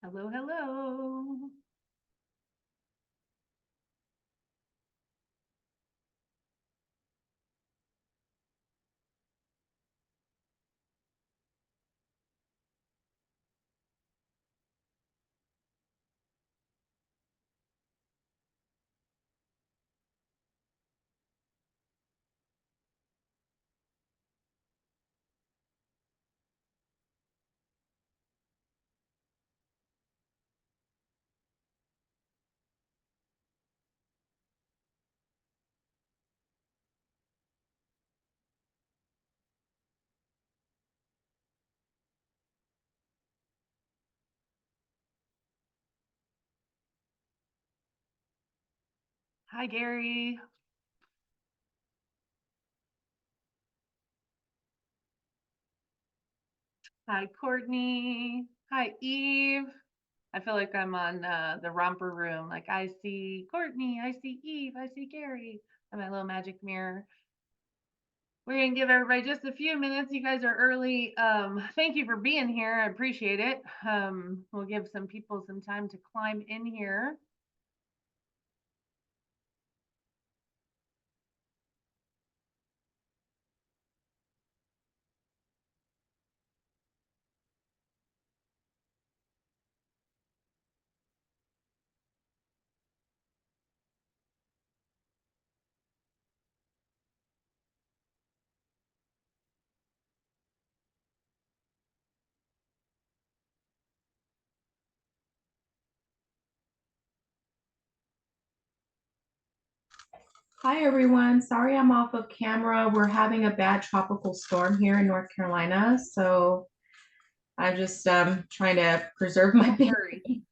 Hello, hello. Hi, Gary. Hi, Courtney. Hi, Eve. I feel like I'm on the romper room. Like I see Courtney, I see Eve, I see Gary, and my little magic mirror. We're gonna give everybody just a few minutes. You guys are early. Thank you for being here. I appreciate it. We'll give some people some time to climb in here. Hi everyone. Sorry I'm off of camera. We're having a bad tropical storm here in North Carolina, so I'm just trying to preserve my Don't worry. baby.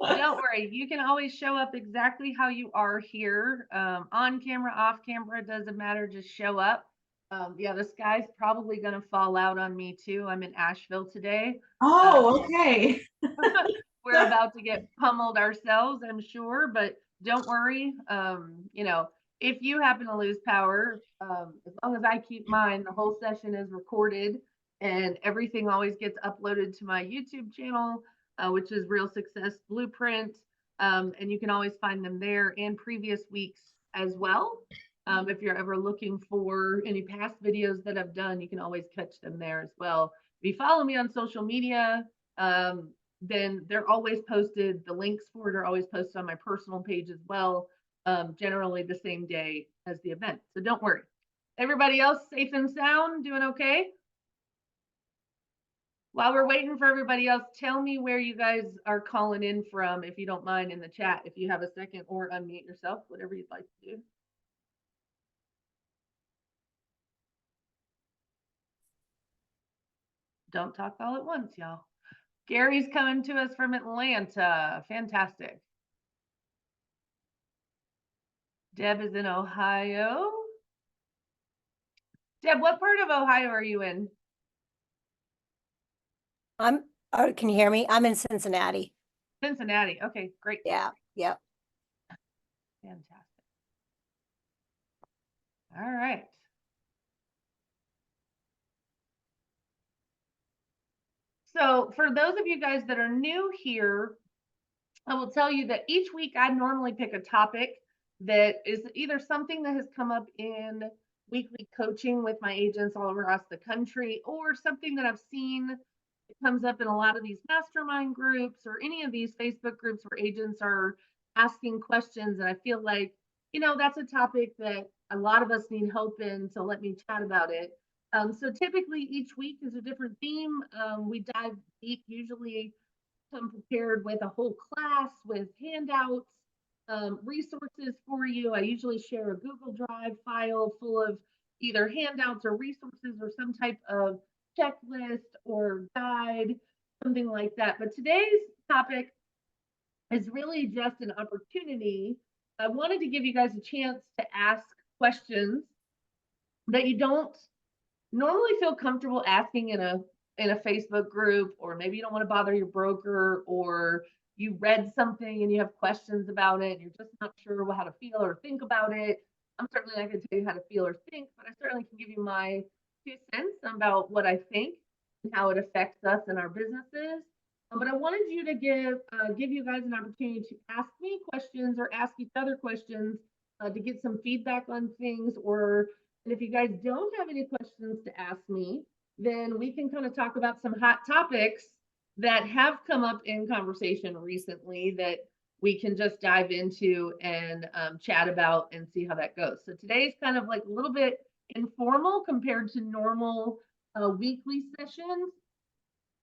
Don't worry. You can always show up exactly how you are here. On camera, off camera, doesn't matter. Just show up. Yeah, the sky's probably going to fall out on me too. I'm in Asheville today. Uh, Oh, okay. we're about to get pummeled ourselves, I'm sure, but don't worry. If you happen to lose power, as long as I keep mine, the whole session is recorded and everything always gets uploaded to my YouTube channel, which is Real Success Blueprint. And you can always find them there and previous weeks as well. If you're ever looking for any past videos that I've done, you can always catch them there as well. If you follow me on social media, um, then they're always posted. The links for it are always posted on my personal page as well, generally the same day as the event. So don't worry. Everybody else safe and sound, doing okay? While we're waiting for everybody else, tell me where you guys are calling in from, if you don't mind, in the chat, if you have a second, or unmute yourself, whatever you'd like to do. Don't talk all at once, y'all. Gary's coming to us from Atlanta. Fantastic. Deb is in Ohio. Deb, what part of Ohio are you in? Can you hear me? I'm in Cincinnati. Cincinnati. Okay, great. Yeah. Yep. Fantastic. All right. So for those of you guys that are new here, I will tell you that each week I normally pick a topic that is either something that has come up in weekly coaching with my agents all across the country, or something that I've seen that comes up in a lot of these mastermind groups or any of these Facebook groups where agents are asking questions. And I feel like, that's a topic that a lot of us need help in. So let me chat about it. So typically each week is a different theme. We dive deep, usually come prepared with a whole class with handouts, resources for you. I usually share a Google Drive file full of either handouts or resources or some type of checklist or guide, something like that. But today's topic is really just an opportunity. I wanted to give you guys a chance to ask questions that you don't normally feel comfortable asking in a Facebook group, or maybe you don't want to bother your broker, or you read something and you have questions about it and you're just not sure how to feel or think about it. I'm certainly not going to tell you how to feel or think, but I certainly can give you my 2 cents about what I think and how it affects us and our businesses. But I wanted you to give you guys an opportunity to ask me questions or ask each other questions to get some feedback on things. And if you guys don't have any questions to ask me, then we can kind of talk about some hot topics that have come up in conversation recently that we can just dive into and chat about and see how that goes. So today's kind of like a little bit informal compared to normal weekly sessions,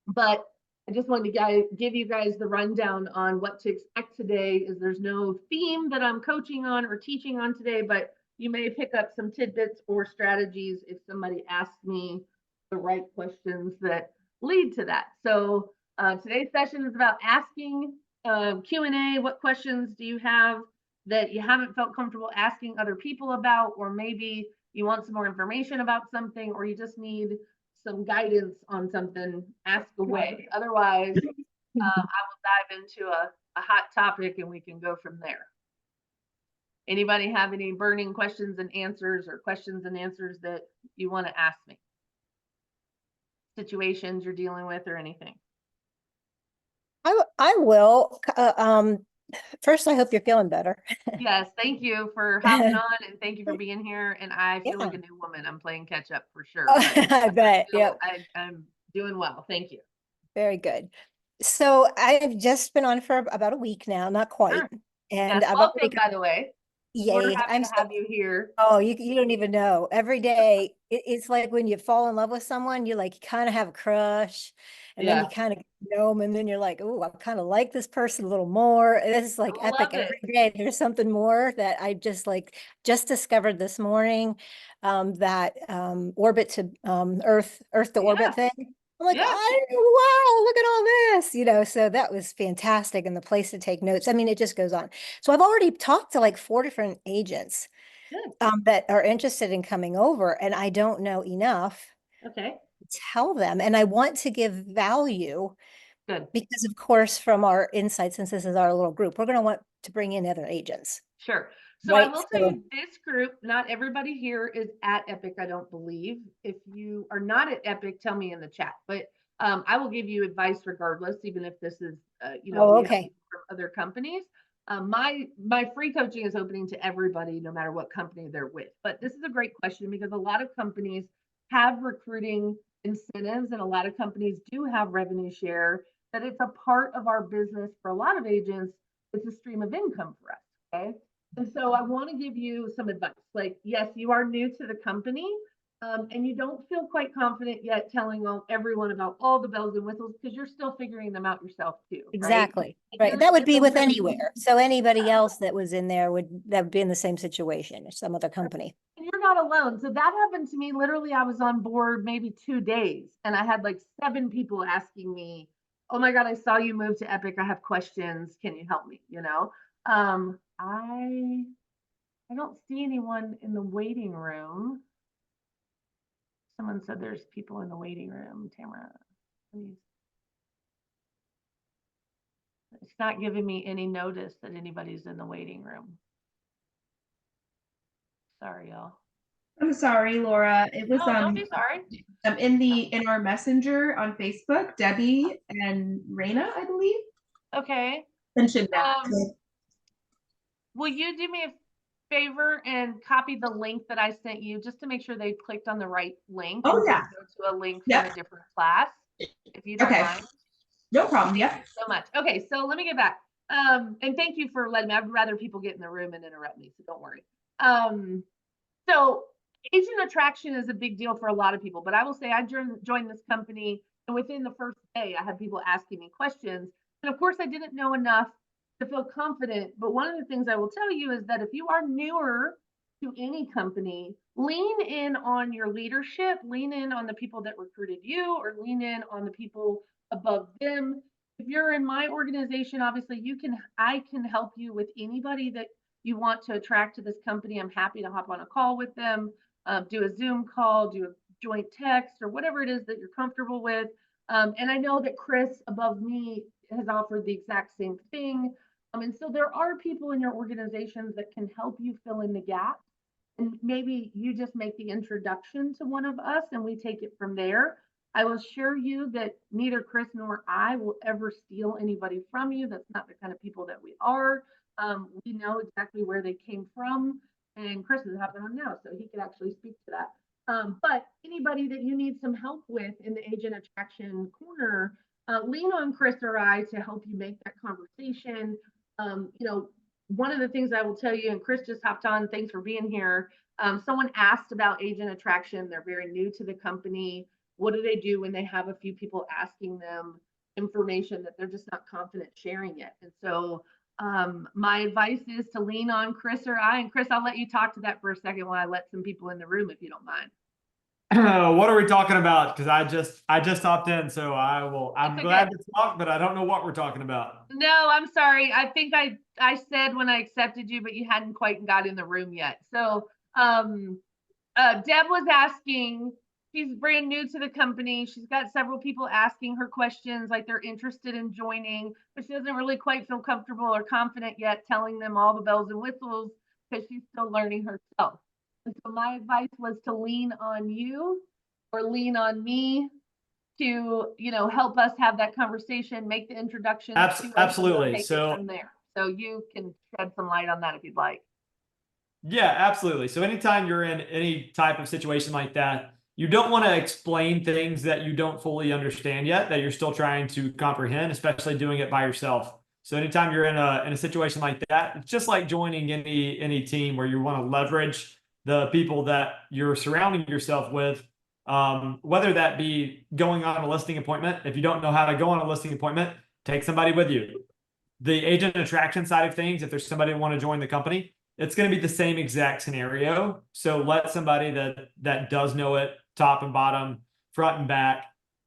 but I just wanted to give you guys the rundown on what to expect today. Is there's no theme that I'm coaching on or teaching on today, but you may pick up some tidbits or strategies if somebody asks me the right questions that lead to that. So today's session is about asking Q&A. What questions do you have that you haven't felt comfortable asking other people about, or maybe you want some more information about something, or you just need some guidance on something, ask away. Otherwise, I will dive into a hot topic and we can go from there. Anybody have any burning questions and answers, or questions and answers that you want to ask me? Situations you're dealing with or anything? I will. First, I hope you're feeling better. Yes, thank you for hopping on, and thank you for being here. And I feel Yeah. like a new woman. I'm playing catch up for sure. I bet. Yep. I'm doing well. Thank you. Very good. So I've just been on for about a week now, not quite. Sure. And Yes, I've welcome, already, by the way. We're yay. happy I'm to so, have you here. oh, you don't even know. Every day, it's like when you fall in love with someone, you like kind of have a crush, and then Yeah, you kind of know them, and then you're like, oh, I kind of like this person a little more. This is like I epic. love it. Every day there's something more that I just discovered this morning, that orbit to Earth to Yeah, orbit thing. I'm like, yeah, wow, look at all this, so that was fantastic, and the place to take notes. I mean, it just goes on. So I've already talked to like 4 different agents good. that are interested in coming over, and I don't know enough Okay, to tell them. And I want to give value good. because, of course, from our insight, since this is our little group, we're going to want to bring in other agents, Sure. So I right? will So, say this group, not everybody here is at Epic, I don't believe. If you are not at Epic, tell me in the chat. But I will give you advice regardless, even if this is, oh, we have okay. people from other companies. My free coaching is opening to everybody, no matter what company they're with. But this is a great question because a lot of companies have recruiting incentives, and a lot of companies do have revenue share. That it's a part of our business for a lot of agents. It's a stream of income for us. Okay. And so I want to give you some advice. Like, yes, you are new to the company, and you don't feel quite confident yet telling everyone about all the bells and whistles because you're still figuring them out yourself too, right? Exactly. Right. That would be with anywhere. So anybody else that was in there that would be in the same situation, some other company. And you're not alone. So that happened to me. Literally, I was on board maybe 2 days, and I had like 7 people asking me, "Oh my God, I saw you move to Epic. I have questions. Can you help me?" I don't see anyone in the waiting room. Someone said there's people in the waiting room. Tamara, please. It's not giving me any notice that anybody's in the waiting room. Sorry, y'all. I'm sorry, Laura. It was No, don't be sorry. in our messenger on Facebook, Debbie and Raina, I believe, Okay. mentioned that. Will you do me a favor and copy the link that I sent you just to make sure they clicked on the right link? Oh, and yeah. Go to a link Yep. from a different class, if you don't Okay. mind. No problem. Thank Yep. you so much. Okay, so let me get back. And thank you for letting me. I'd rather people get in the room and interrupt me, so don't worry. So agent attraction is a big deal for a lot of people, but I will say I joined this company, and within the first day, I had people asking me questions. And of course, I didn't know enough to feel confident. But one of the things I will tell you is that if you are newer to any company, lean in on your leadership, lean in on the people that recruited you, or lean in on the people above them. If you're in my organization, obviously I can help you with anybody that you want to attract to this company. I'm happy to hop on a call with them, do a Zoom call, do a joint text, or whatever it is that you're comfortable with. And I know that Chris above me has offered the exact same thing. And so there are people in your organizations that can help you fill in the gap. And maybe you just make the introduction to one of us and we take it from there. I will assure you that neither Chris nor I will ever steal anybody from you. That's not the kind of people that we are. We know exactly where they came from, and Chris is having on now, so he could actually speak to that. But anybody that you need some help with in the agent attraction corner, lean on Chris or I to help you make that conversation. One of the things I will tell you, and Chris just hopped on, thanks for being here. Someone asked about agent attraction. They're very new to the company. What do they do when they have a few people asking them information that they're just not confident sharing it? And so my advice is to lean on Chris or I. And Chris, I'll let you talk to that for a second while I let some people in the room, if you don't mind. What are we talking about? Because I just hopped in, so I'm glad to talk, but I don't know what we're talking about. No, I'm sorry. I think I said when I accepted you, but you hadn't quite got in the room yet. So Deb was asking, she's brand new to the company. She's got several people asking her questions, like they're interested in joining, but she doesn't really quite feel comfortable or confident yet telling them all the bells and whistles because she's still learning herself. And so my advice was to lean on you or lean on me to, help us have that conversation, make the introduction. Absolutely. So from there. So you can shed some light on that if you'd like. yeah, absolutely. So anytime you're in any type of situation like that, you don't want to explain things that you don't fully understand yet, that you're still trying to comprehend, especially doing it by yourself. So anytime you're in a situation like that, it's just like joining any team where you want to leverage the people that you're surrounding yourself with, whether that be going on a listing appointment. If you don't know how to go on a listing appointment, take somebody with you. The agent attraction side of things, if there's somebody who want to join the company, it's going to be the same exact scenario. So let somebody that does know it top and bottom, front and back,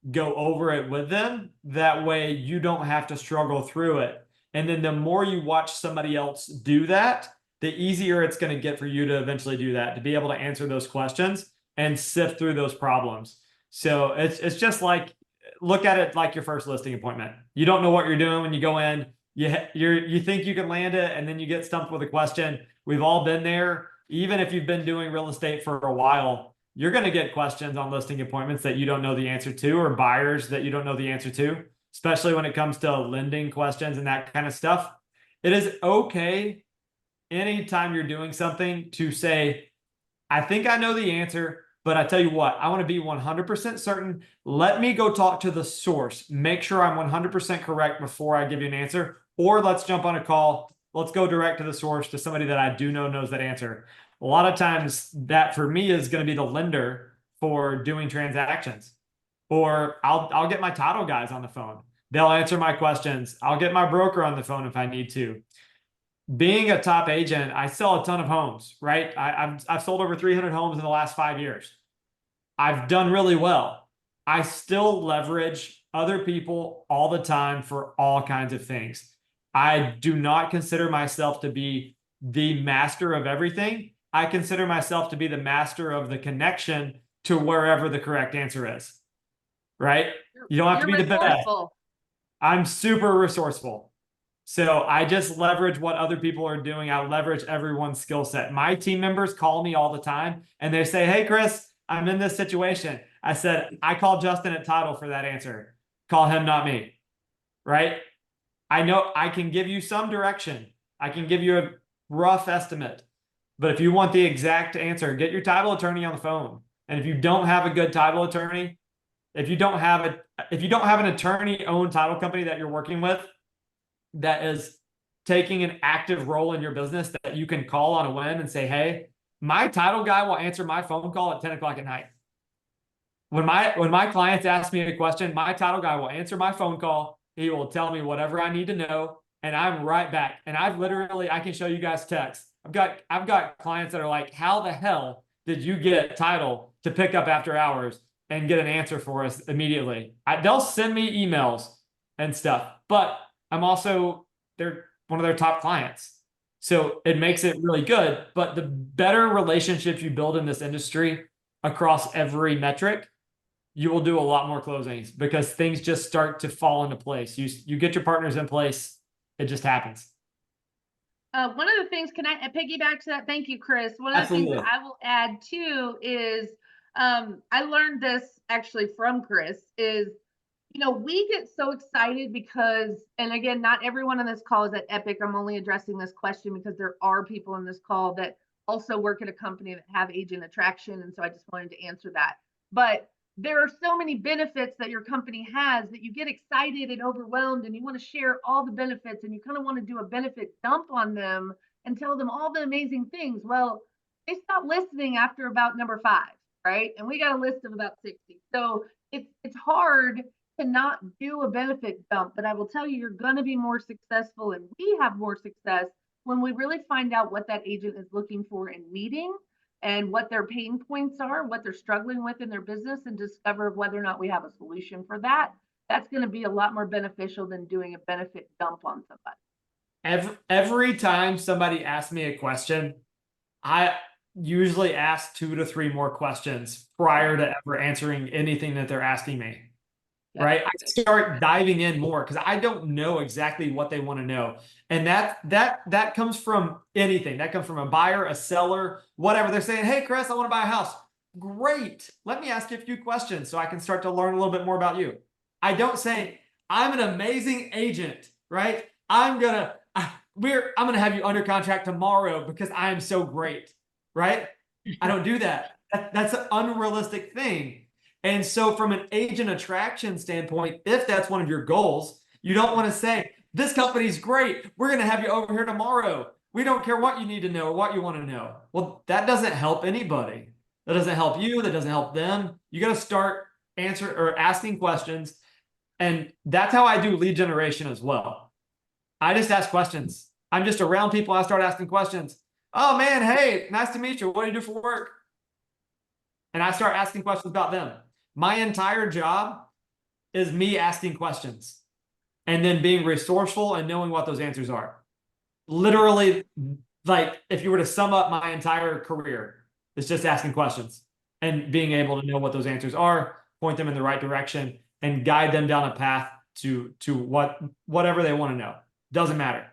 go over it with them. That way you don't have to struggle through it. And then the more you watch somebody else do that, the easier it's going to get for you to eventually do that, to be able to answer those questions and sift through those problems. So it's just like, look at it like your first listing appointment. You don't know what you're doing when you go in. You think you can land it, and then you get stumped with a question. We've all been there. Even if you've been doing real estate for a while, you're going to get questions on listing appointments that you don't know the answer to, or buyers that you don't know the answer to, especially when it comes to lending questions and that kind of stuff. It is okay anytime you're doing something to say, I think I know the answer, but I tell you what, I want to be 100% certain. Let me go talk to the source, make sure I'm 100% correct before I give you an answer. Or let's jump on a call. Let's go direct to the source, to somebody that I do know knows that answer. A lot of times that for me is going to be the lender for doing transactions. Or I'll get my title guys on the phone. They'll answer my questions. I'll get my broker on the phone if I need to. Being a top agent, I sell a ton of homes, right? I've sold over 300 homes in the last 5 years. I've done really well. I still leverage other people all the time for all kinds of things. I do not consider myself to be the master of everything. I consider myself to be the master of the connection to wherever the correct answer is, right? You don't have to be the best. I'm super resourceful. So I just leverage what other people are doing. I leverage everyone's skill set. My team members call me all the time and they say, hey, Chris, I'm in this situation. I said, I call Justin at Title for that answer. Call him, not me. Right? I know I can give you some direction. I can give you a rough estimate. But if you want the exact answer, get your title attorney on the phone. And if you don't have a good title attorney, if you don't have an attorney-owned title company that you're working with that is taking an active role in your business that you can call on a whim and say, hey, my title guy will answer my phone call at 10 o'clock at night. When my clients ask me a question, my title guy will answer my phone call. He will tell me whatever I need to know, and I'm right back. And I can show you guys text. I've got clients that are like, how the hell did you get title to pick up after hours and get an answer for us immediately? They'll send me emails and stuff, but I'm also one of their top clients. So it makes it really good. But the better relationships you build in this industry across every metric, you will do a lot more closings because things just start to fall into place. You get your partners in place, it just happens. One of the things, can I piggyback to that? Thank you, Chris. One of the things that I will add too is I learned this actually from Chris is, we get so excited because, and again, not everyone on this call is at Epic. I'm only addressing this question because there are people in this call that also work at a company that have agent attraction. And so I just wanted to answer that. But there are so many benefits that your company has that you get excited and overwhelmed and you want to share all the benefits and you kind of want to do a benefit dump on them and tell them all the amazing things. Well, they stop listening after about number 5, right? And we got a list of about 60. So it's hard to not do a benefit dump, but I will tell you, you're going to be more successful and we have more success when we really find out what that agent is looking for and needing and what their pain points are, what they're struggling with in their business, and discover whether or not we have a solution for that. That's going to be a lot more beneficial than doing a benefit dump on somebody. Every time somebody asks me a question, I usually ask 2 to 3 more questions prior to ever answering anything that they're asking me. Yeah. Right? I start diving in more because I don't know exactly what they want to know. And that comes from anything. That comes from a buyer, a seller, whatever. They're saying, hey, Chris, I want to buy a house. Great. Let me ask you a few questions so I can start to learn a little bit more about you. I don't say, I'm an amazing agent, right? I'm gonna have you under contract tomorrow because I am so great, right? I don't do that. That's an unrealistic thing. And so from an agent attraction standpoint, if that's one of your goals, you don't want to say, this company's great. We're going to have you over here tomorrow. We don't care what you need to know or what you want to know. Well, that doesn't help anybody. That doesn't help you. That doesn't help them. You got to start answering or asking questions. And that's how I do lead generation as well. I just ask questions. I'm just around people. I start asking questions. Oh man, hey, nice to meet you. What do you do for work? And I start asking questions about them. My entire job is me asking questions and then being resourceful and knowing what those answers are. Literally, like if you were to sum up my entire career, it's just asking questions and being able to know what those answers are, point them in the right direction, and guide them down a path to whatever they want to know. Doesn't matter.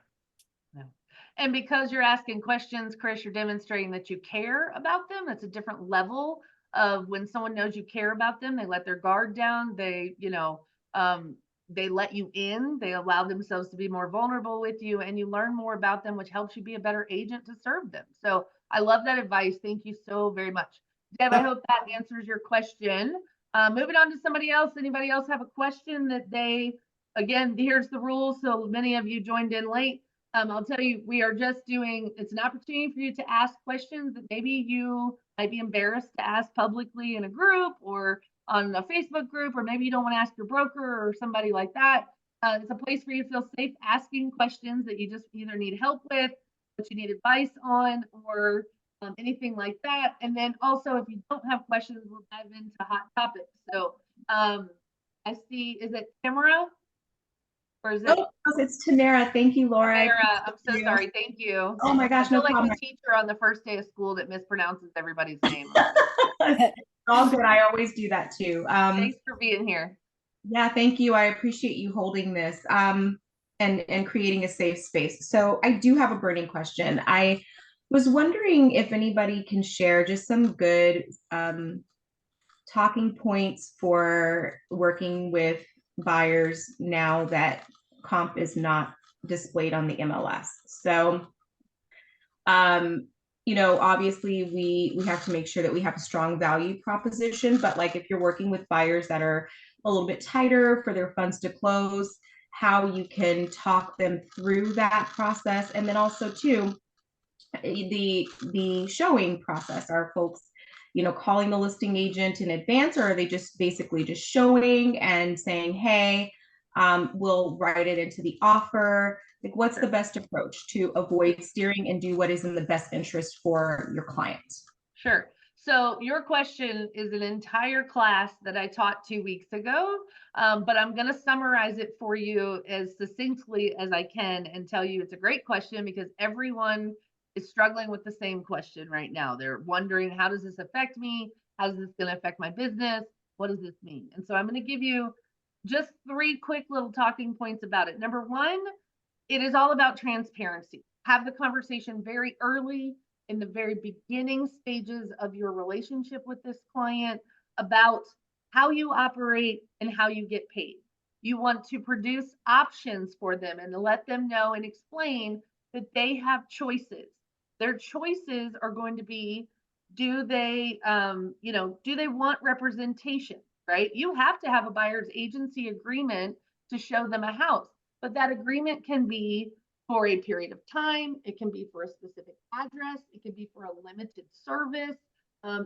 And because you're asking questions, Chris, you're demonstrating that you care about them. That's a different level of when someone knows you care about them. They let their guard down. They let you in. They allow themselves to be more vulnerable with you, and you learn more about them, which helps you be a better agent to serve them. So I love that advice. Thank you so very much. Deb, I hope that answers your question. Moving on to somebody else. Anybody else have a question that again, here's the rules. So many of you joined in late. I'll tell you, we are just it's an opportunity for you to ask questions that maybe you might be embarrassed to ask publicly in a group or on a Facebook group, or maybe you don't want to ask your broker or somebody like that. It's a place for you to feel safe asking questions that you just either need help with, what you need advice on, or anything like that. And then also, if you don't have questions, we'll dive into hot topics. So I see, is it Tamara? Or is it? Oh, it's Tamara. Thank you, Laura. Tamara, I'm so sorry. Thank you. Oh my gosh, I feel no like problem. the teacher on the first day of school that mispronounces everybody's name. All good. I always do that too. Thanks for being here. Yeah, thank you. I appreciate you holding this and creating a safe space. So I do have a burning question. I was wondering if anybody can share just some good talking points for working with buyers now that comp is not displayed on the MLS. So, obviously we have to make sure that we have a strong value proposition, but like if you're working with buyers that are a little bit tighter for their funds to close, how you can talk them through that process. And then also too, the showing process. Are folks, calling the listing agent in advance, or are they just basically just showing and saying, hey, we'll write it into the offer? Like, what's the best approach to avoid steering and do what is in the best interest for your client? Sure. So your question is an entire class that I taught 2 weeks ago, but I'm going to summarize it for you as succinctly as I can and tell you it's a great question because everyone is struggling with the same question right now. They're wondering, how does this affect me? How is this going to affect my business? What does this mean? And so I'm going to give you just 3 quick little talking points about it. Number 1, it is all about transparency. Have the conversation very early. in the very beginning stages of your relationship with this client about how you operate and how you get paid. You want to produce options for them and to let them know and explain that they have choices. Their choices are going to be, do they, do they want representation, right? You have to have a buyer's agency agreement to show them a house, but that agreement can be for a period of time. It can be for a specific address. It could be for a limited service.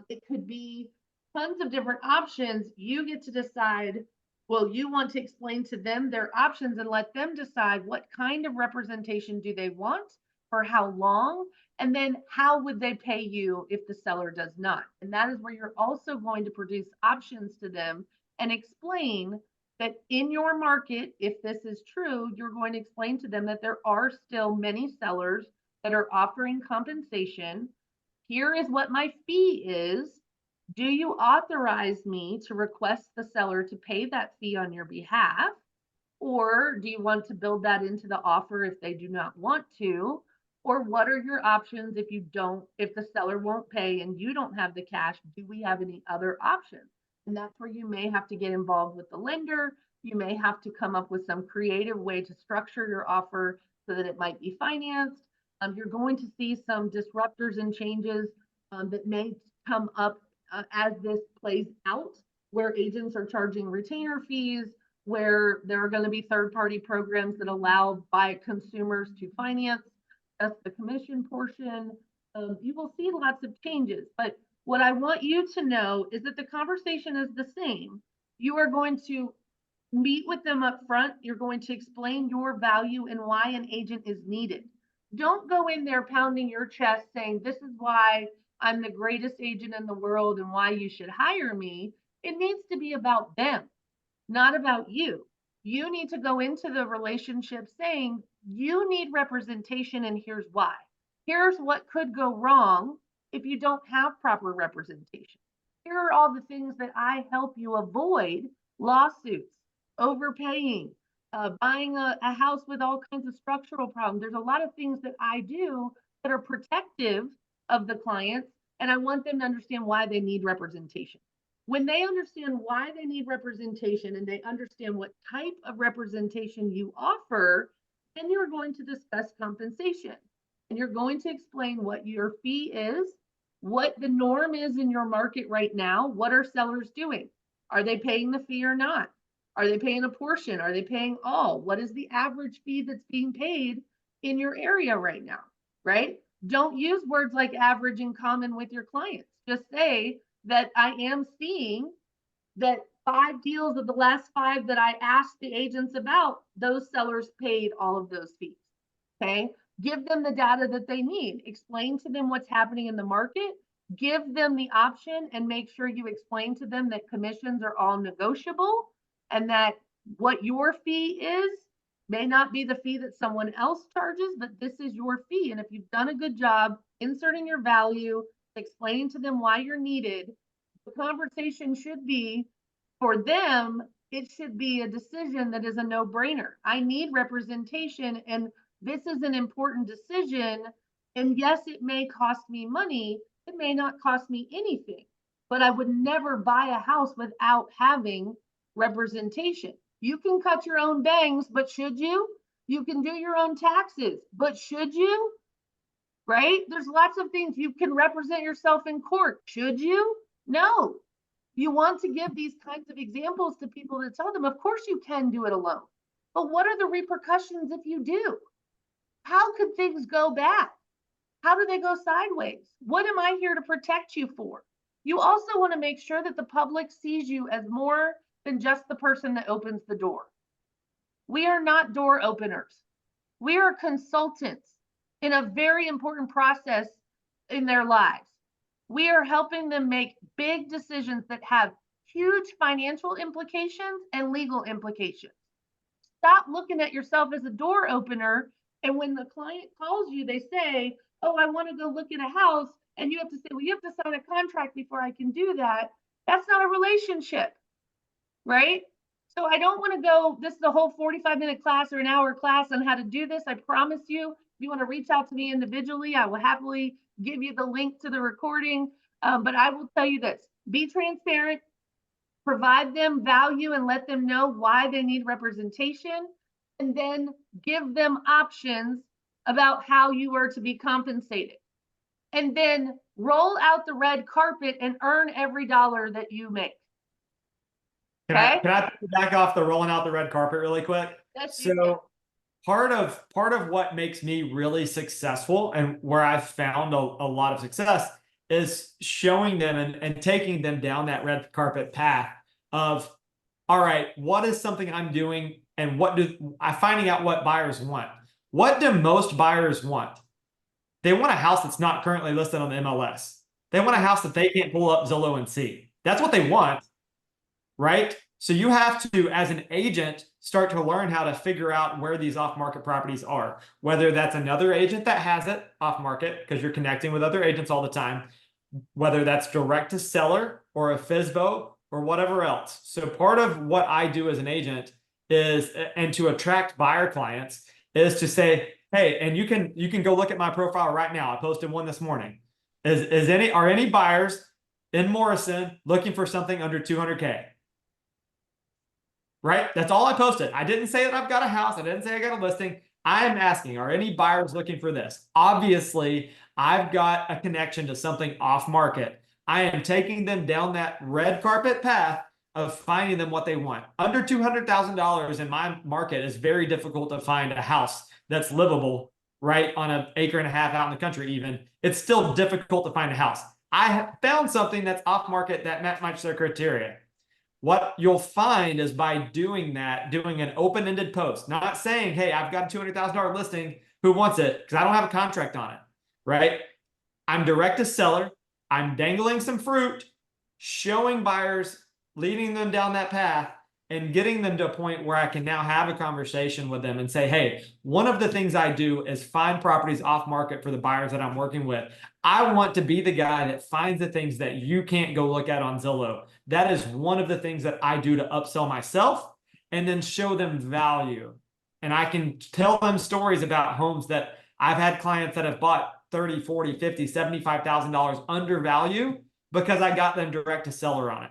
It could be tons of different options. You get to decide, well, you want to explain to them their options and let them decide what kind of representation do they want, for how long, and then how would they pay you if the seller does not. And that is where you're also going to produce options to them and explain that in your market, if this is true, you're going to explain to them that there are still many sellers that are offering compensation. Here is what my fee is. Do you authorize me to request the seller to pay that fee on your behalf? Or do you want to build that into the offer if they do not want to? Or what are your options if the seller won't pay and you don't have the cash? Do we have any other options? And that's where you may have to get involved with the lender. You may have to come up with some creative way to structure your offer so that it might be financed. You're going to see some disruptors and changes that may come up as this plays out, where agents are charging retainer fees, where there are going to be third-party programs that allow consumers to finance. That's the commission portion. You will see lots of changes, but what I want you to know is that the conversation is the same. You are going to meet with them up front. You're going to explain your value and why an agent is needed. Don't go in there pounding your chest saying, this is why I'm the greatest agent in the world and why you should hire me. It needs to be about them, not about you. You need to go into the relationship saying, you need representation and here's why. Here's what could go wrong if you don't have proper representation. Here are all the things that I help you avoid: lawsuits, overpaying, buying a house with all kinds of structural problems. There's a lot of things that I do that are protective of the clients, and I want them to understand why they need representation. When they understand why they need representation and they understand what type of representation you offer, then you're going to discuss compensation. And you're going to explain what your fee is, what the norm is in your market right now. What are sellers doing? Are they paying the fee or not? Are they paying a portion? Are they paying all? What is the average fee that's being paid in your area right now, right? Don't use words like average and common with your clients. Just say that I am seeing that 5 deals of the last 5 that I asked the agents about, those sellers paid all of those fees. Okay. Give them the data that they need. Explain to them what's happening in the market. Give them the option and make sure you explain to them that commissions are all negotiable and that what your fee is may not be the fee that someone else charges, but this is your fee. And if you've done a good job inserting your value, explaining to them why you're needed, the conversation should be, for them, it should be a decision that is a no-brainer. I need representation, and this is an important decision. And yes, it may cost me money. It may not cost me anything, but I would never buy a house without having representation. You can cut your own bangs, but should you? You can do your own taxes, but should you? Right? There's lots of things. You can represent yourself in court. Should you? No. You want to give these kinds of examples to people to tell them, of course you can do it alone. But what are the repercussions if you do? How could things go bad? How do they go sideways? What am I here to protect you for? You also want to make sure that the public sees you as more than just the person that opens the door. We are not door openers. We are consultants in a very important process in their lives. We are helping them make big decisions that have huge financial implications and legal implications. Stop looking at yourself as a door opener. And when the client calls you, they say, oh, I want to go look at a house. And you have to say, well, you have to sign a contract before I can do that. That's not a relationship, right? So I don't want to go, this is a whole 45-minute class or an hour class on how to do this. I promise you, you want to reach out to me individually, I will happily give you the link to the recording. But I will tell you this, be transparent, provide them value and let them know why they need representation, and then give them options about how you are to be compensated. And then roll out the red carpet and earn every dollar that you make. Can I back off the rolling out the red carpet really quick? Yes, So part of what makes me really successful and where I've found a lot of success is showing them and taking them down that red carpet path of, all right, what is something I'm doing and what do I finding out what buyers want? What do most buyers want? They want a house that's not currently listed on the MLS. They want a house that they can't pull up Zillow and see. That's what they want, right? So you have to, as an agent, start to learn how to figure out where these off-market properties are, whether that's another agent that has it off-market because you're connecting with other agents all the time, whether that's direct to seller or a FSBO or whatever else. So part of what I do as an agent is, and to attract buyer clients, is to say, hey, and you can go look at my profile right now. I posted one this morning. Are any buyers in Morrison looking for something under 200K? Right? That's all I posted. I didn't say that I've got a house. I didn't say I got a listing. I am asking, are any buyers looking for this? Obviously, I've got a connection to something off market. I am taking them down that red carpet path of finding them what they want. Under $200,000 in my market is very difficult to find a house that's livable, right? On an acre and a half out in the country even. It's still difficult to find a house. I have found something that's off market that matches their criteria. What you'll find is by doing that, doing an open-ended post, not saying, hey, I've got a $200,000 listing, who wants it? Because I don't have a contract on it, right? I'm direct to seller. I'm dangling some fruit, showing buyers, leading them down that path, and getting them to a point where I can now have a conversation with them and say, hey, one of the things I do is find properties off market for the buyers that I'm working with. I want to be the guy that finds the things that you can't go look at on Zillow. That is one of the things that I do to upsell myself and then show them value. And I can tell them stories about homes that I've had clients that have bought $30, $40, $50, $75,000 under value because I got them direct to seller on it.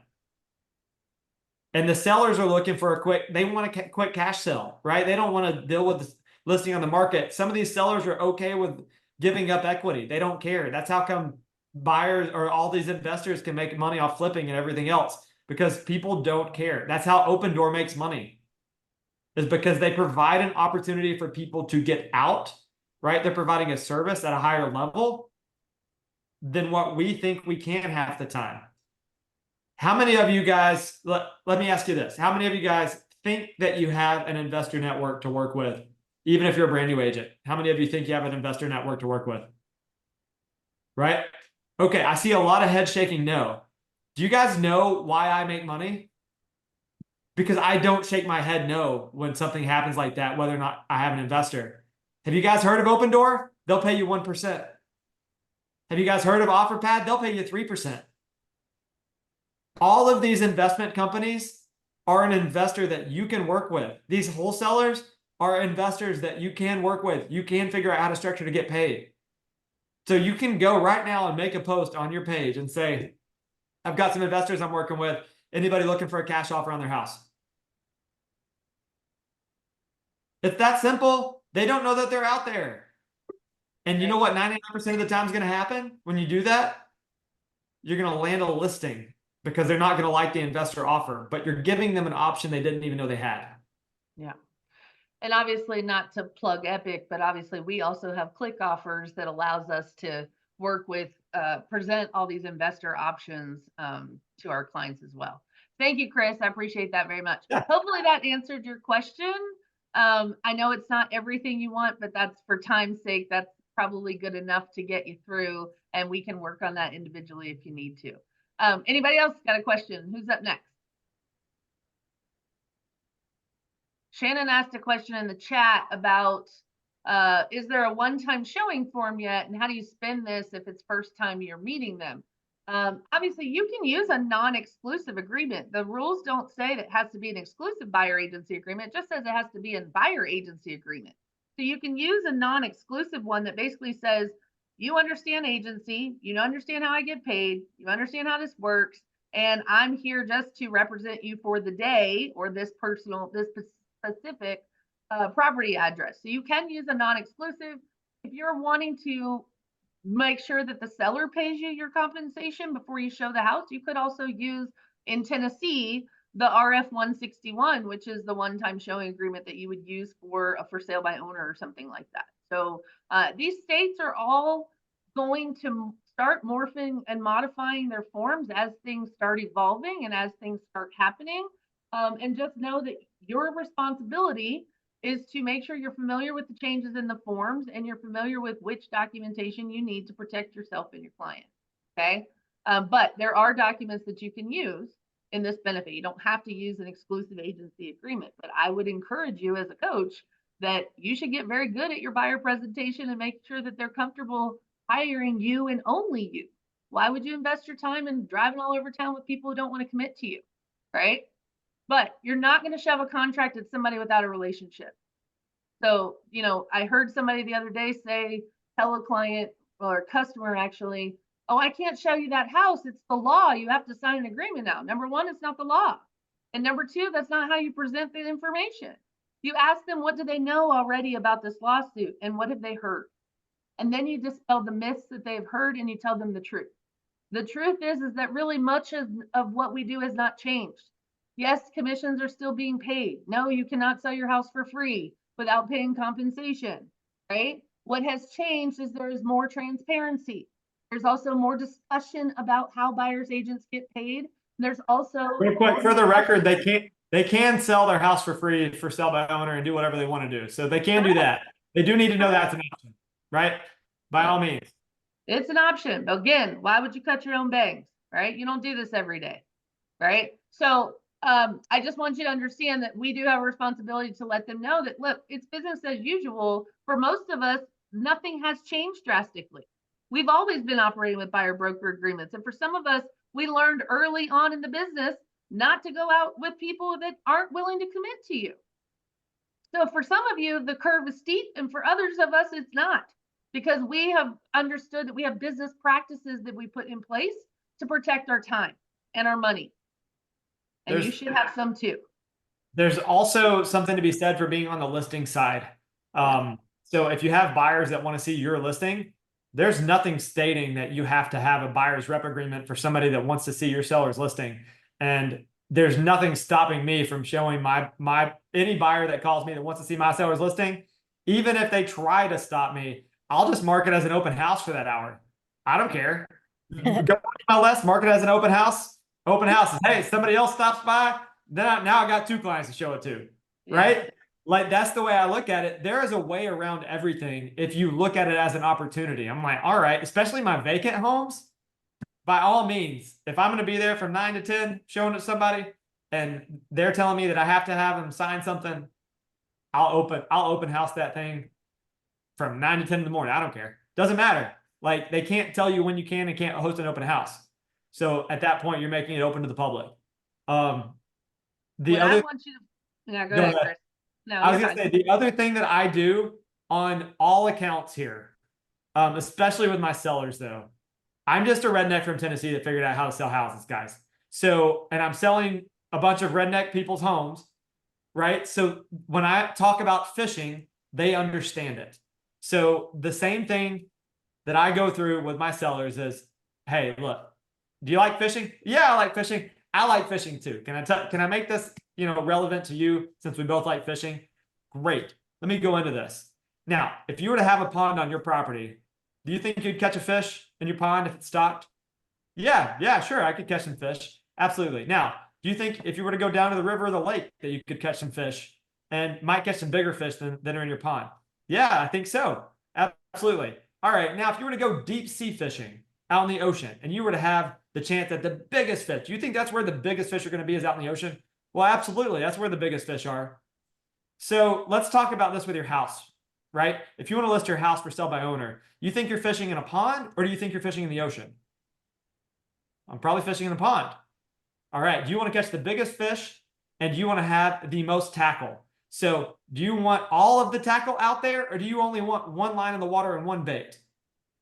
And the sellers are looking for they want a quick cash sell, right? They don't want to deal with the listing on the market. Some of these sellers are okay with giving up equity. They don't care. That's how come buyers or all these investors can make money off flipping and everything else, because people don't care. That's how Open Door makes money, is because they provide an opportunity for people to get out, right? They're providing a service at a higher level than what we think we can half the time. How many of you guys, let me ask you this. How many of you guys think that you have an investor network to work with, even if you're a brand new agent? How many of you think you have an investor network to work with? Right? Okay, I see a lot of head shaking no. Do you guys know why I make money? Because I don't shake my head no when something happens like that, whether or not I have an investor. Have you guys heard of Open Door? They'll pay you 1%. Have you guys heard of OfferPad? They'll pay you 3%. All of these investment companies are an investor that you can work with. These wholesalers are investors that you can work with. You can figure out how to structure to get paid. So you can go right now and make a post on your page and say, I've got some investors I'm working with. Anybody looking for a cash offer on their house? It's that simple. They don't know that they're out there. And you know what 99% of the time is going to happen when you do that? You're going to land a listing, because they're not going to like the investor offer, but you're giving them an option they didn't even know they had. Yeah. And obviously, not to plug Epic, but obviously we also have click offers that allows us to work with, present all these investor options to our clients as well. Thank you, Chris. I appreciate that very much. Yeah. Hopefully that answered your question. I know it's not everything you want, but that's, for time's sake, that's probably good enough to get you through, and we can work on that individually if you need to. Anybody else got a question? Who's up next? Shannon asked a question in the chat about, is there a one-time showing form yet? And how do you spend this if it's first time you're meeting them? Obviously, you can use a non-exclusive agreement. The rules don't say that it has to be an exclusive buyer agency agreement. It just says it has to be a buyer agency agreement. So you can use a non-exclusive one that basically says, you understand agency, you understand how I get paid, you understand how this works, and I'm here just to represent you for the day or this specific property address. So you can use a non-exclusive. If you're wanting to make sure that the seller pays you your compensation before you show the house, you could also use, in Tennessee, the RF 161, which is the one-time showing agreement that you would use for a for sale by owner or something like that. So these states are all going to start morphing and modifying their forms as things start evolving and as things start happening. And just know that your responsibility is to make sure you're familiar with the changes in the forms and you're familiar with which documentation you need to protect yourself and your client. Okay. But there are documents that you can use in this benefit. You don't have to use an exclusive agency agreement, but I would encourage you as a coach that you should get very good at your buyer presentation and make sure that they're comfortable hiring you and only you. Why would you invest your time in driving all over town with people who don't want to commit to you? Right. But you're not going to shove a contract at somebody without a relationship. So, I heard somebody the other day say, tell a client or customer actually, oh, I can't show you that house. It's the law. You have to sign an agreement now. Number one, it's not the law. And number two, that's not how you present the information. You ask them, what do they know already about this lawsuit and what have they heard? And then you dispel the myths that they've heard and you tell them the truth. The truth is that really much of what we do has not changed. Yes, commissions are still being paid. No, you cannot sell your house for free without paying compensation, right? What has changed is there is more transparency. There's also more discussion about how buyers agents get paid. There's also Real quick, for the record, they can sell their house for free for sell by owner and do whatever they want to do. So they can do that. They do need to know that's an option, right? By all means. It's an option. But again, why would you cut your own bangs, right? You don't do this every day, right? So I just want you to understand that we do have a responsibility to let them know that, look, it's business as usual. For most of us, nothing has changed drastically. We've always been operating with buyer broker agreements. And for some of us, we learned early on in the business not to go out with people that aren't willing to commit to you. So for some of you, the curve is steep, and for others of us, it's not, because we have understood that we have business practices that we put in place to protect our time and our money. And you should have some too. There's also something to be said for being on the listing side. So if you have buyers that want to see your listing, there's nothing stating that you have to have a buyer's rep agreement for somebody that wants to see your seller's listing. And there's nothing stopping me from showing any buyer that calls me that wants to see my seller's listing. Even if they try to stop me, I'll just mark it as an open house for that hour. I don't care. Go on my list, mark it as an open house. Open houses. Hey, somebody else stops by, then now I got two clients to show it to, right? Like, that's the way I look at it. There is a way around everything if you look at it as an opportunity. I'm like, all right, especially my vacant homes, by all means, if I'm going to be there from 9 to 10 showing it to somebody and they're telling me that I have to have them sign something, I'll open house that thing from 9 to 10 in the morning. I don't care. Doesn't matter. Like, they can't tell you when you can and can't host an open house. So at that point, you're making it open to the public. I want you to, go ahead, Chris. No, I was going to say, the other thing that I do on all accounts here, especially with my sellers though, I'm just a redneck from Tennessee that figured out how to sell houses, guys. So, and I'm selling a bunch of redneck people's homes, right? So when I talk about fishing, they understand it. So the same thing that I go through with my sellers is, hey, look, do you like fishing? Yeah, I like fishing. I like fishing too. Can I make this, relevant to you since we both like fishing? Great. Let me go into this. Now, if you were to have a pond on your property, do you think you'd catch a fish in your pond if it's stocked? Yeah, sure. I could catch some fish. Absolutely. Now, do you think if you were to go down to the river or the lake that you could catch some fish and might catch some bigger fish than are in your pond? Yeah, I think so. Absolutely. All right. Now, if you were to go deep sea fishing out in the ocean and you were to have the chance that the biggest fish, do you think that's where the biggest fish are going to be, is out in the ocean? Well, absolutely. That's where the biggest fish are. So let's talk about this with your house, right? If you want to list your house for sale by owner, you think you're fishing in a pond or do you think you're fishing in the ocean? I'm probably fishing in the pond. All right. Do you want to catch the biggest fish and do you want to have the most tackle? So do you want all of the tackle out there, or do you only want one line in the water and one bait?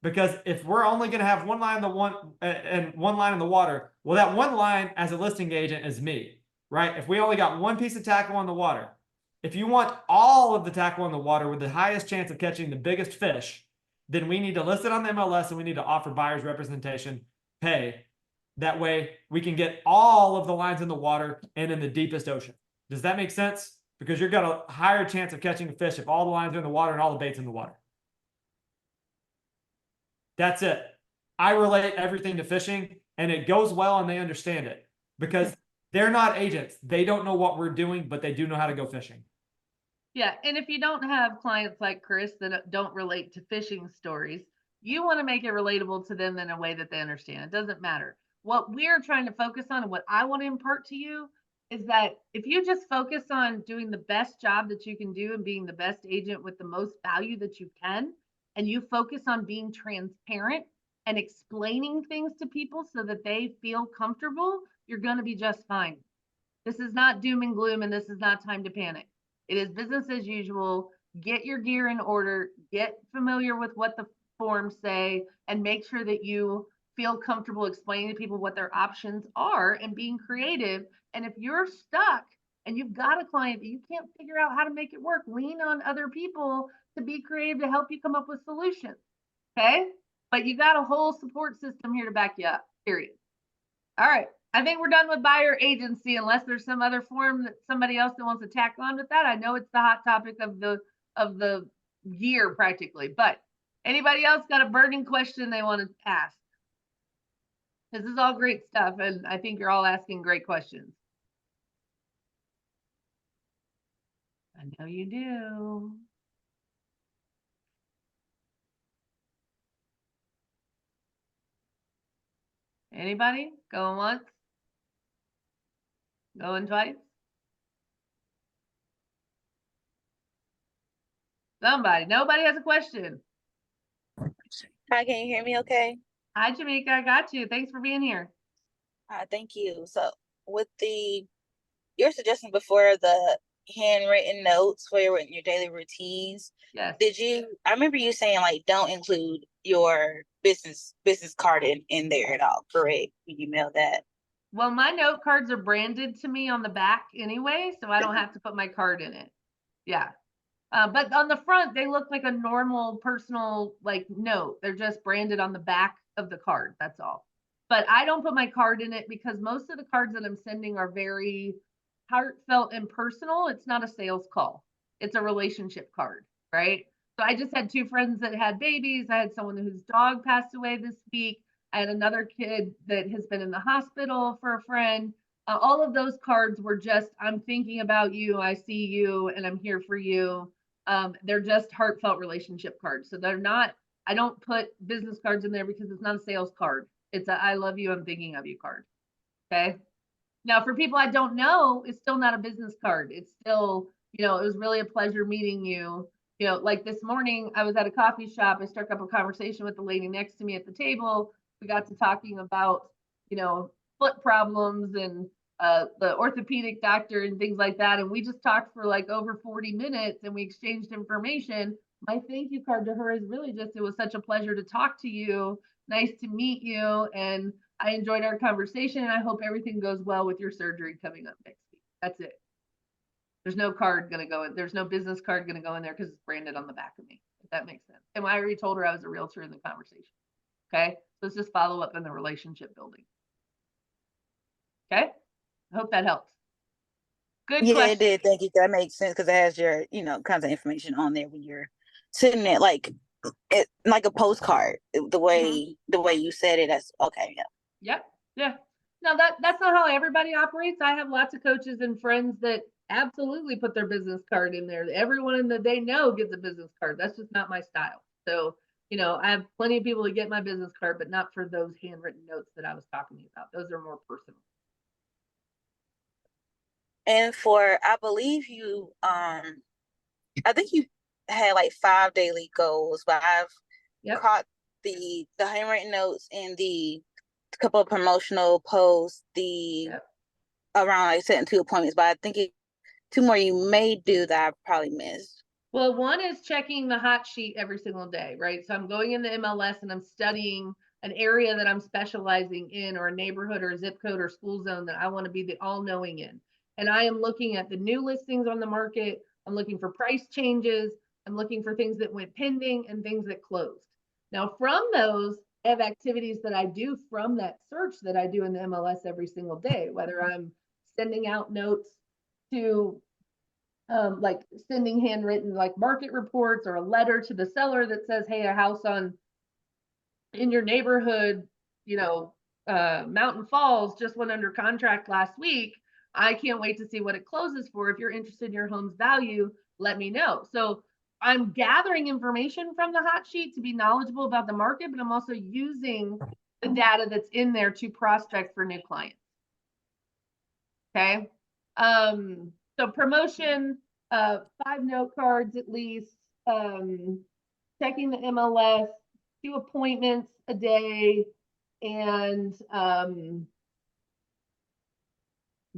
Because if we're only going to have one line in the one line in the water, well, that one line as a listing agent is me, right? If we only got one piece of tackle in the water, if you want all of the tackle in the water with the highest chance of catching the biggest fish, then we need to list it on the MLS and we need to offer buyer's representation pay. That way we can get all of the lines in the water and in the deepest ocean. Does that make sense? Because you've got a higher chance of catching a fish if all the lines are in the water and all the bait's in the water. That's it. I relate everything to fishing, and it goes well and they understand it because they're not agents. They don't know what we're doing, but they do know how to go fishing. Yeah, and if you don't have clients like Chris that don't relate to fishing stories, you want to make it relatable to them in a way that they understand. It doesn't matter. What we're trying to focus on and what I want to impart to you is that if you just focus on doing the best job that you can do and being the best agent with the most value that you can, and you focus on being transparent and explaining things to people so that they feel comfortable, you're going to be just fine. This is not doom and gloom, and this is not time to panic. It is business as usual. Get your gear in order, get familiar with what the forms say, and make sure that you feel comfortable explaining to people what their options are and being creative. And if you're stuck and you've got a client that you can't figure out how to make it work, lean on other people to be creative to help you come up with solutions. Okay? But you got a whole support system here to back you up, period. All right. I think we're done with buyer agency, unless there's some other form that somebody else that wants to tack on with that. I know it's the hot topic of the year practically, but anybody else got a burning question they want to ask? This is all great stuff, and I think you're all asking great questions. I know you do. Anybody? Going once? Going twice? Somebody. Nobody has a question. Hi, can you hear me okay? Hi, Jamaica. I got you. Thanks for being here. Thank you. So with your suggestion before, the handwritten notes for your daily routines, Yes. I remember you saying like don't include your business card in there at all, correct? When you mail that. Well, my note cards are branded to me on the back anyway, so I don't have to put my card in it. Yeah. But on the front, they look like a normal personal like note. They're just branded on the back of the card. That's all. But I don't put my card in it because most of the cards that I'm sending are very heartfelt and personal. It's not a sales call. It's a relationship card, right? So I just had 2 friends that had babies. I had someone whose dog passed away this week. I had another kid that has been in the hospital for a friend. All of those cards were just, I'm thinking about you, I see you, and I'm here for you. They're just heartfelt relationship cards. So they're not, I don't put business cards in there because it's not a sales card. It's a I love you, I'm thinking of you card. Okay. Now, for people I don't know, it's still not a business card. It's still, it was really a pleasure meeting you. Like this morning, I was at a coffee shop. I struck up a conversation with the lady next to me at the table. We got to talking about, foot problems and the orthopedic doctor and things like that. And we just talked for like over 40 minutes and we exchanged information. My thank you card to her is really just, it was such a pleasure to talk to you. Nice to meet you. And I enjoyed our conversation and I hope everything goes well with your surgery coming up next week. That's it. There's no card going to go in. There's no business card going to go in there because it's branded on the back of me, if that makes sense. And I already told her I was a realtor in the conversation. Okay. So let's just follow up in the relationship building. Okay. I hope that helps. Good Yeah, question. it did. Thank you. That makes sense because it has your, contact information on there when you're sitting it like a postcard. The way you said it, that's okay. Yeah. Yep. Yeah. No, that's not how everybody operates. I have lots of coaches and friends that absolutely put their business card in there. Everyone that they know gets a business card. That's just not my style. So, I have plenty of people to get my business card, but not for those handwritten notes that I was talking about. Those are more personal. And I believe you, I think you had like 5 daily goals, but I've caught the handwritten notes and the couple of promotional posts, around like setting 2 appointments, but I think two more you may do that I probably missed. Well, one is checking the hot sheet every single day, right? So I'm going in the MLS and I'm studying an area that I'm specializing in, or a neighborhood or a zip code or school zone that I want to be the all-knowing in. And I am looking at the new listings on the market. I'm looking for price changes. I'm looking for things that went pending and things that closed. Now, from those, I have activities that I do from that search that I do in the MLS every single day, whether I'm sending out notes to like sending handwritten like market reports, or a letter to the seller that says, hey, a house in your neighborhood, Mountain Falls just went under contract last week. I can't wait to see what it closes for. If you're interested in your home's value, let me know. So I'm gathering information from the hot sheet to be knowledgeable about the market, but I'm also using the data that's in there to prospect for new clients. Okay. So promotion, 5 note cards at least, checking the MLS, 2 appointments a day, and I'm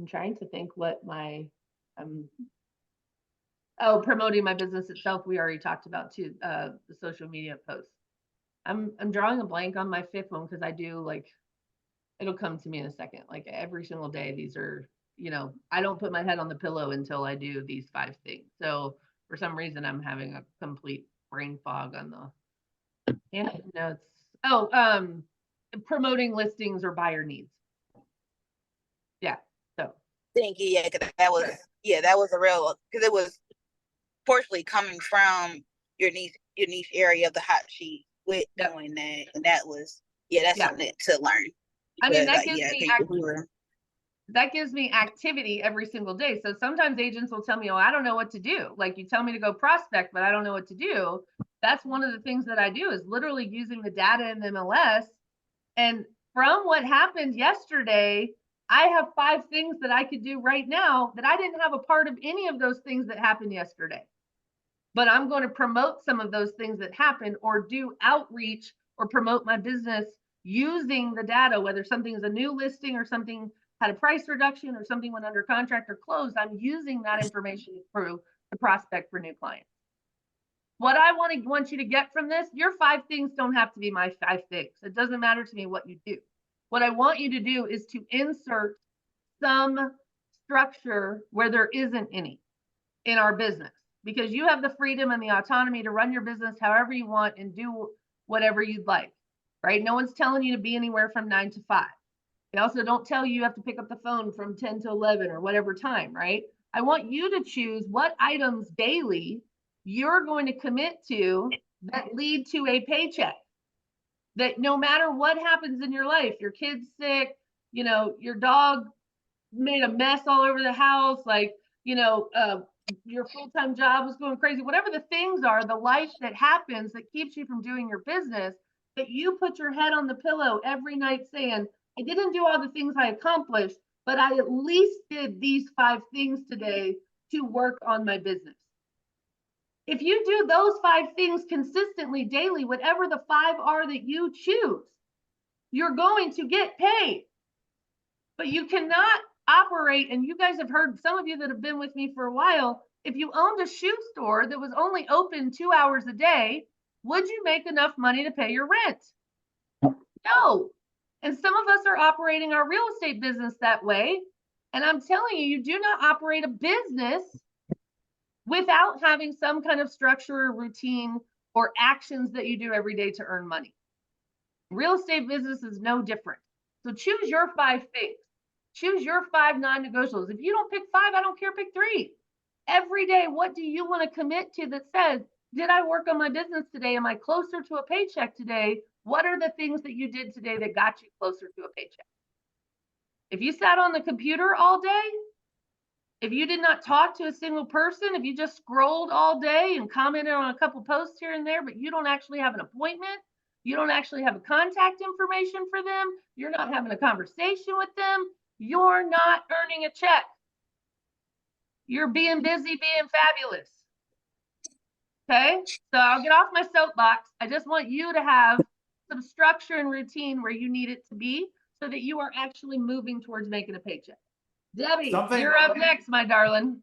trying to think what my promoting my business itself. We already talked about too, the social media posts. I'm drawing a blank on my 5th one because I do, like, it'll come to me in a second. Like every single day, these are, I don't put my head on the pillow until I do these 5 things. So for some reason, I'm having a complete brain fog on the notes. Promoting listings or buyer needs. Yeah. So Thank you. Yeah, that was a real, because it was partially coming from your niche area of the hot sheet with doing that, and that was that's something to learn. I mean, that gives me activity every single day. So sometimes agents will tell me, oh, I don't know what to do. Like, you tell me to go prospect, but I don't know what to do. That's one of the things that I do, is literally using the data in the MLS. And from what happened yesterday, I have 5 things that I could do right now that I didn't have a part of any of those things that happened yesterday. But I'm going to promote some of those things that happened, or do outreach or promote my business using the data, whether something is a new listing or something had a price reduction or something went under contract or closed. I'm using that information through the prospect for new clients. What I want you to get from this, your 5 things don't have to be my 5 things. It doesn't matter to me what you do. What I want you to do is to insert some structure where there isn't any in our business, because you have the freedom and the autonomy to run your business however you want and do whatever you'd like, right? No one's telling you to be anywhere from 9 to 5. They also don't tell you have to pick up the phone from 10 to 11 or whatever time, right? I want you to choose what items daily you're going to commit to that lead to a paycheck. That no matter what happens in your life, your kid's sick, your dog made a mess all over the house, like, your full-time job was going crazy, whatever the things are, the life that happens that keeps you from doing your business, that you put your head on the pillow every night saying, I didn't do all the things I accomplished, but I at least did these 5 things today to work on my business. If you do those 5 things consistently daily, whatever the 5 are that you choose, you're going to get paid. But you cannot operate, and you guys have heard, some of you that have been with me for a while, if you owned a shoe store that was only open 2 hours a day, would you make enough money to pay your rent? No. And some of us are operating our real estate business that way. And I'm telling you, you do not operate a business without having some kind of structure or routine or actions that you do every day to earn money. Real estate business is no different. So choose your 5 things. Choose your 5 non-negotiables. If you don't pick 5, I don't care, pick 3. Every day, what do you want to commit to that says, did I work on my business today? Am I closer to a paycheck today? What are the things that you did today that got you closer to a paycheck? If you sat on the computer all day, if you did not talk to a single person, if you just scrolled all day and commented on a couple posts here and there, but you don't actually have an appointment, you don't actually have a contact information for them, you're not having a conversation with them, you're not earning a check. You're being busy, being fabulous. Okay, so I'll get off my soapbox. I just want you to have some structure and routine where you need it to be so that you are actually moving towards making a paycheck. Debbie, you're up next, my darling.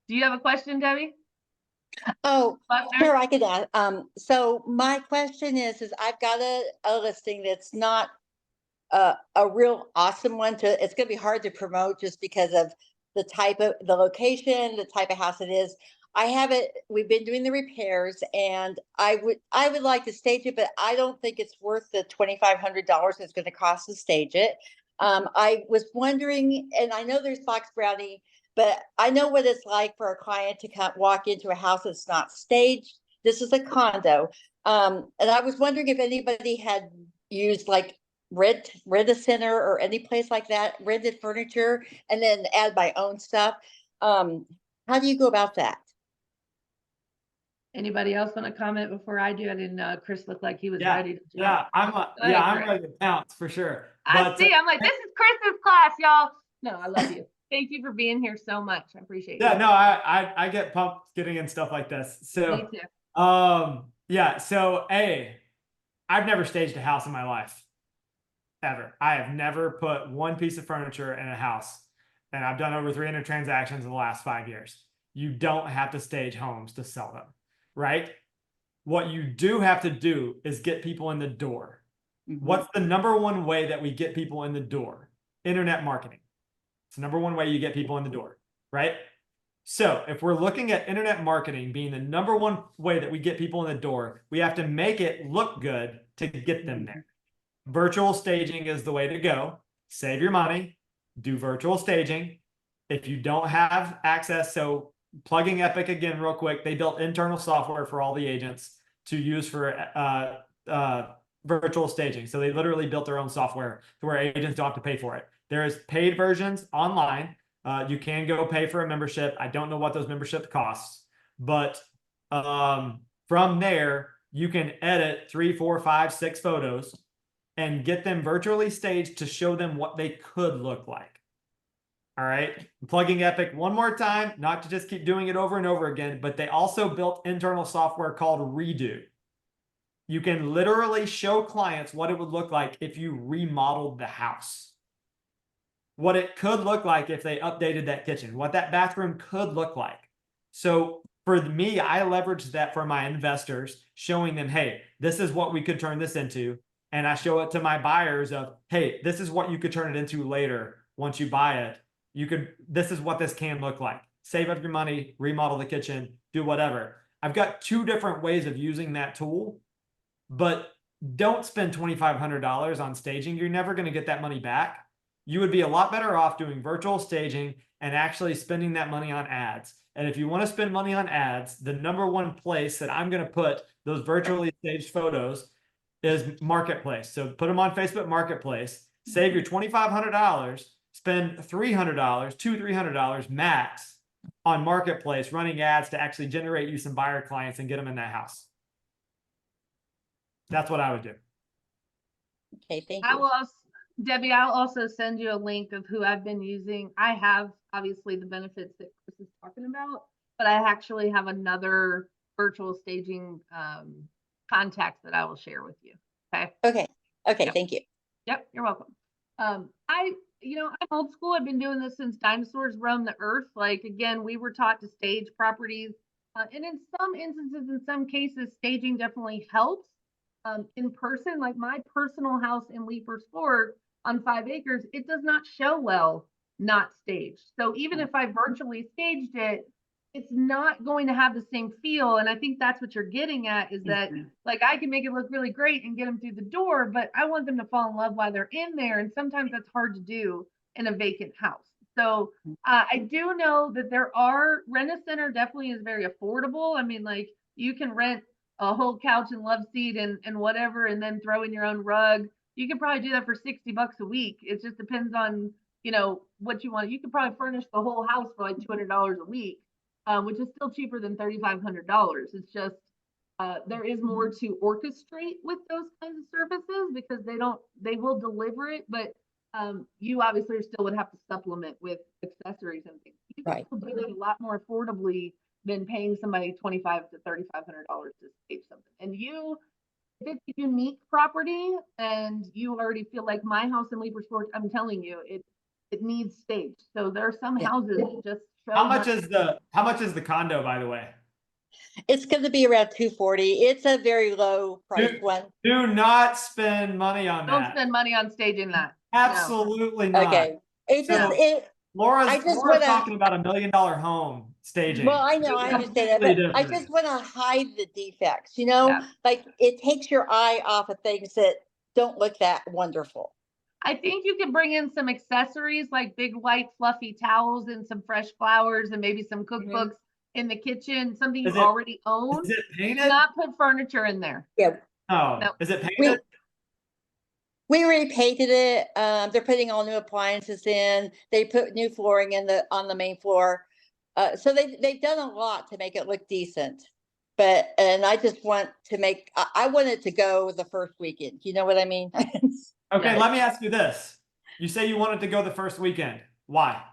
Do you have a question, Debbie? Oh, Buckner? sure, I could ask. So my question is I've got a listing that's not a real awesome one to, it's going to be hard to promote just because of the type of the location, the type of house it is. I have it, we've been doing the repairs and I would like to stage it, but I don't think it's worth the $2,500 it's going to cost to stage it. I was wondering, and I know there's Fox Brownie, but I know what it's like for a client to walk into a house that's not staged. This is a condo. And I was wondering if anybody had used like rent a center or any place like that, rented furniture, and then add my own stuff. How do you go about that? Anybody else want to comment before I do? I didn't know Chris looked like he was ready to jump. Yeah, I'm Chris. ready to pounce for sure. I see. I'm like, this is Chris's class, y'all. No, I love you. Thank you for being here so much. I appreciate you. Yeah, no, I get pumped getting in stuff like this. So Me too. yeah, so I've never staged a house in my life. Ever. I have never put one piece of furniture in a house. And I've done over 300 transactions in the last 5 years. You don't have to stage homes to sell them, right? What you do have to do is get people in the door. What's the number one way that we get people in the door? Internet marketing. It's the number one way you get people in the door, right? So if we're looking at internet marketing being the number one way that we get people in the door, we have to make it look good to get them there. Virtual staging is the way to go. Save your money, do virtual staging. If you don't have access, so plugging Epic again real quick, they built internal software for all the agents to use for virtual staging. So they literally built their own software to where agents don't have to pay for it. There is paid versions online. You can go pay for a membership. I don't know what those membership costs, but from there, you can edit 3, 4, 5, 6 photos and get them virtually staged to show them what they could look like. All right. I'm plugging Epic one more time, not to just keep doing it over and over again, but they also built internal software called Redo. You can literally show clients what it would look like if you remodeled the house. What it could look like if they updated that kitchen, what that bathroom could look like. So for me, I leverage that for my investors, showing them, hey, this is what we could turn this into. And I show it to my buyers of, hey, this is what you could turn it into later. Once you buy it, this is what this can look like. Save up your money, remodel the kitchen, do whatever. I've got 2 different ways of using that tool, but don't spend $2,500 on staging. You're never going to get that money back. You would be a lot better off doing virtual staging and actually spending that money on ads. And if you want to spend money on ads, the number one place that I'm going to put those virtually staged photos is Marketplace. So put them on Facebook Marketplace, save your $2,500, spend $300, $200-300 max on Marketplace running ads to actually generate you some buyer clients and get them in that house. That's what I would do. Okay, thank I you. will also, Debbie, I'll also send you a link of who I've been using. I have obviously the benefits that Chris is talking about, but I actually have another virtual staging contact that I will share with you. Okay. Okay. Yep. Thank you. Yep. You're welcome. I'm old school. I've been doing this since dinosaurs roamed the earth. Like, again, we were taught to stage properties. And in some instances, in some cases, staging definitely helps. In person, like my personal house in Leapers Fort on 5 acres, it does not show well not staged. So even if I virtually staged it, it's not going to have the same feel. And I think that's what you're getting at, is that like I can make it look really great and get them through the door, but I want them to fall in love while they're in there. And sometimes that's hard to do in a vacant house. So I do know that rent a center definitely is very affordable. I mean, like you can rent a whole couch and love seat and whatever, and then throw in your own rug. You could probably do that for $60 a week. It just depends on, what you want. You could probably furnish the whole house for like $200 a week, which is still cheaper than $3,500. It's just, there is more to orchestrate with those kinds of services because they will deliver it, but you obviously still would have to supplement with accessories and things. You can still do it a lot more affordably than paying somebody $2,500 to $3,500 to stage something. And if it's a unique property and you already feel like my house in Leapers Fort, I'm telling you, it needs staged. So there are some Yeah. houses that just show How much is the condo, by the way? It's going to be around 240. It's a very low price one. Do not spend money on Don't that. spend money on staging that. Absolutely not. Okay. It just, So, Laura's wanna- talking about $1 million home staging. well, I know, I understand that, Completely but I different. just want to hide the defects, you know, Yeah. like it takes your eye off of things that don't look that wonderful. I think you can bring in some accessories like big white fluffy towels and some fresh flowers and maybe some cookbooks in the kitchen, something you already own. Is it Do painted? not put furniture in there. Yeah. No. No. Is it painted? We repainted it. They're putting all new appliances in. They put new flooring in on the main floor. So they've done a lot to make it look decent. And I just want to I want it to go the first weekend. You know what I mean? Okay, Yeah. let me ask you this. You say you wanted to go the first weekend. Why?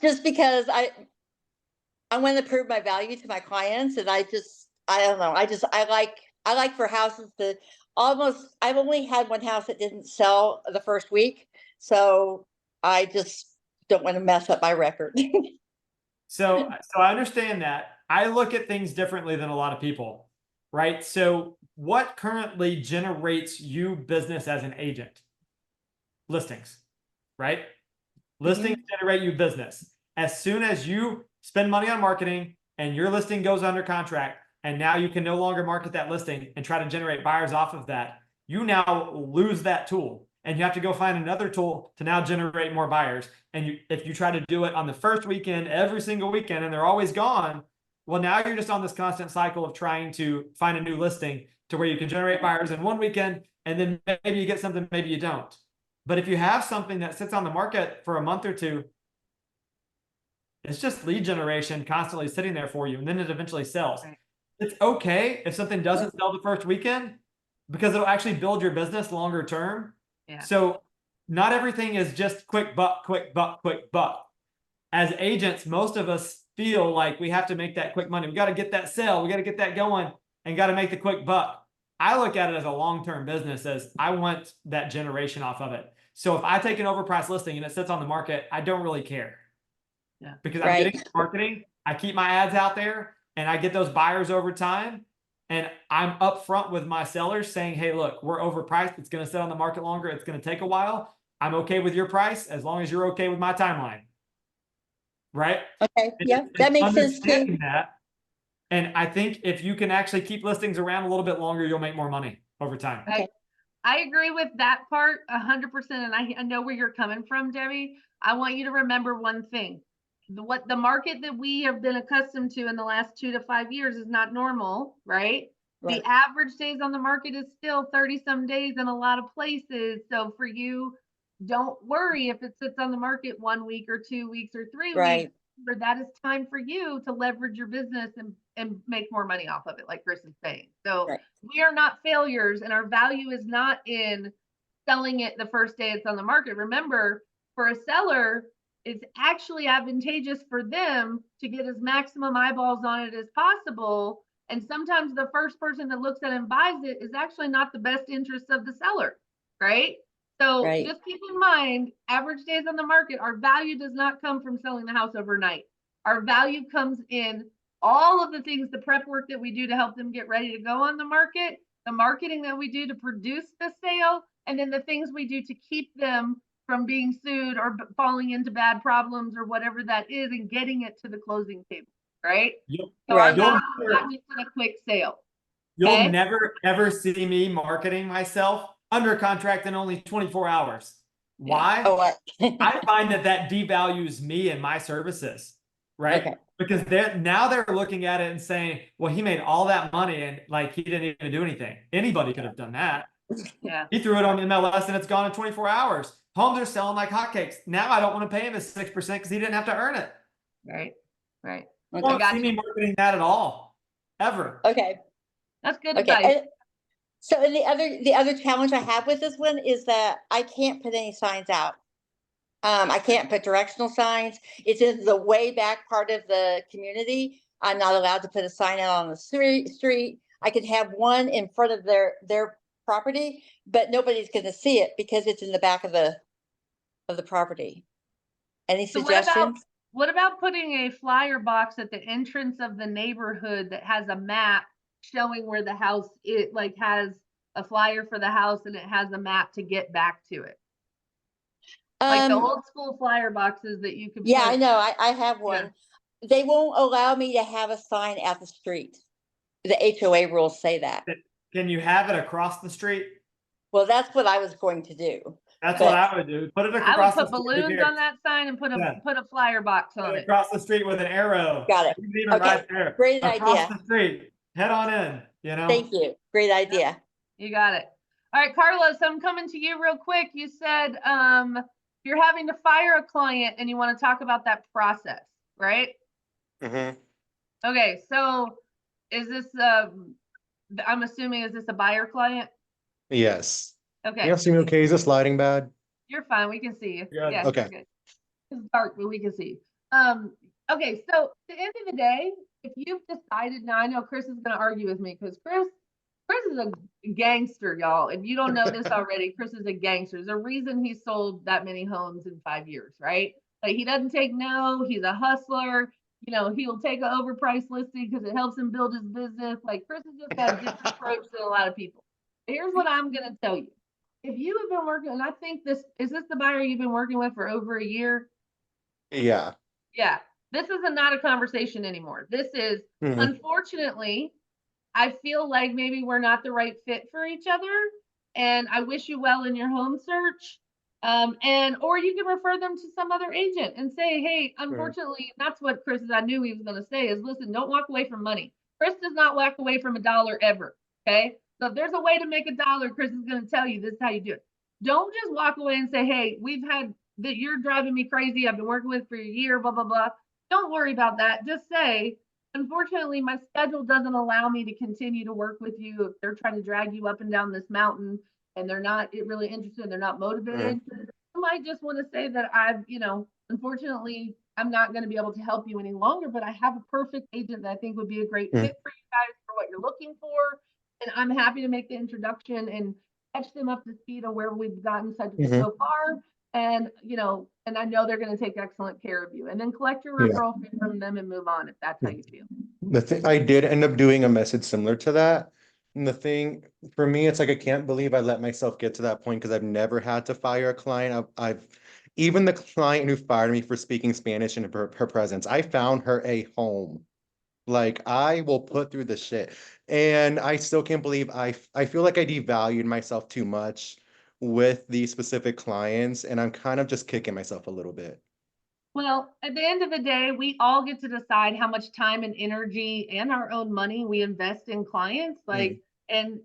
Just because I want to prove my value to my clients, and I don't know. I like for houses to I've only had one house that didn't sell the first week, so I just don't want to mess up my record. So I understand that. I look at things differently than a lot of people, right? So what currently generates you business as an agent? Listings, right? Listings generate you business. As soon as you spend money on marketing and your listing goes under contract, and now you can no longer market that listing and try to generate buyers off of that, you now lose that tool. And you have to go find another tool to now generate more buyers. And if you try to do it on the first weekend, every single weekend, and they're always gone, well, now you're just on this constant cycle of trying to find a new listing to where you can generate buyers in one weekend, and then maybe you get something, maybe you don't. But if you have something that sits on the market for a month or two, it's just lead generation constantly sitting there for you, and then it eventually sells. It's okay if something doesn't sell the first weekend, because it'll actually build your business longer term. Yeah. So not everything is just quick buck, quick buck, quick buck. As agents, most of us feel like we have to make that quick money. We got to get that sale. We got to get that going and got to make the quick buck. I look at it as a long-term business, as I want that generation off of it. So if I take an overpriced listing and it sits on the market, I don't really care. Yeah. Because I'm getting marketing, I keep my ads out there, and I get those buyers over time. And I'm upfront with my sellers saying, hey, look, we're overpriced. It's going to sit on the market longer. It's going to take a while. I'm okay with your price as long as you're okay with my timeline. Right? Okay. Yeah, that makes sense too. That. And I think if you can actually keep listings around a little bit longer, you'll make more money over time. Okay. I agree with that part 100%. And I know where you're coming from, Debbie. I want you to remember one thing. What the market that we have been accustomed to in the last 2 to 5 years is not normal, right? The average days on the market is still 30 some days in a lot of places. So for you, don't worry if it sits on the market 1 week or 2 weeks or 3 weeks. But that is time for you to leverage your business and make more money off of it, like Chris is saying. So we are not failures, and our value is not in selling it the first day it's on the market. Remember, for a seller, it's actually advantageous for them to get as maximum eyeballs on it as possible. And sometimes the first person that looks at it and buys it is actually not the best interest of the seller, right? So just keep in mind, average days on the market, our value does not come from selling the house overnight. Our value comes in all of the things, the prep work that we do to help them get ready to go on the market, the marketing that we do to produce the sale, and then the things we do to keep them from being sued or falling into bad problems or whatever that is, and getting it to the closing table, right? So our value is not just in a quick sale. You'll never, ever see me marketing myself under contract in only 24 hours. Why? I find that devalues me and my services, right? Because now they're looking at it and saying, well, he made all that money and like he didn't even do anything. Anybody could have done that. Yeah. He threw it on MLS and it's gone in 24 hours. Homes are selling like hotcakes. Now I don't want to pay him his 6% because he didn't have to earn it. Right. You won't see me marketing that at all, ever. That's good advice. So and the other challenge I have with this one is that I can't put any signs out. I can't put directional signs. It's in the way back part of the community. I'm not allowed to put a sign out on the street. I could have one in front of their property, but nobody's going to see it because it's in the back of the of the property. Any So suggestions? what about putting a flyer box at the entrance of the neighborhood that has a map showing where the house it like has a flyer for the house and it has a map to get back to it? Like the old school flyer boxes that you could Yeah, I put. know. I have one. They won't allow me to have a sign at the street. The HOA rules say that. Can you have it across the street? Well, that's what I was going to do. That's But what I would do. Put it I would across the put street. balloons Here. on that sign and put Yeah. a flyer box Put on it it. across the street with an arrow. Got it. You can leave it Okay, right there. great across idea. the street. Head on in. You know. Thank you. Great idea. You got it. All right, Carlos, I'm coming to you real quick. You said you're having to fire a client and you want to talk about that process, right? Mm-hmm. Okay, so is this I'm assuming is this a buyer client? Yes. Okay. You see me okay? Is this lighting bad? You're fine. We can see you. Good. Yeah, Okay. you're good. It's dark, but we can see. Okay, so at the end of the day, if you've decided, now I know Chris is going to argue with me because Chris is a gangster, y'all. If you don't know this already, Chris is a gangster. There's a reason he sold that many homes in 5 years, right? Like he doesn't take no, he's a hustler. You know, he'll take an overpriced listing because it helps him build his business. Like Chris has just got a different approach than a lot of people. Here's what I'm going to tell you. If you have been working, and I think this the buyer you've been working with for over a year? Yeah. Yeah, this is not a conversation anymore. This is, Mhm. unfortunately, I feel like maybe we're not the right fit for each other. And I wish you well in your home search. Or you can refer them to some other agent and say, hey, unfortunately, that's what Chris, I knew he was going to say is, listen, don't walk away from money. Chris does not walk away from $1 ever. Okay. So if there's a way to make $1, Chris is going to tell you this is how you do it. Don't just walk away and say, hey, we've had that you're driving me crazy. I've been working with for a year, blah, blah, blah. Don't worry about that. Just say, unfortunately, my schedule doesn't allow me to continue to work with you. If they're trying to drag you up and down this mountain and they're not really interested, they're not motivated. You might just want to say that unfortunately, I'm not going to be able to help you any longer, but I have a perfect agent that I think would be a great fit for you guys for what you're looking for. And I'm happy to make the introduction and catch them up to speed on where we've gotten so far. And, and I know they're going to take excellent care of you, and then collect your referral fee from them and move on if that's how you feel. The thing I did end up doing a message similar to that. And the thing for me, it's like I can't believe I let myself get to that point because I've never had to fire a client. I've even the client who fired me for speaking Spanish in her presence, I found her a home. Like I will put through the shit. And I still can't believe I feel like I devalued myself too much with these specific clients, and I'm kind of just kicking myself a little bit. Well, at the end of the day, we all get to decide how much time and energy and our own money we invest in clients, like and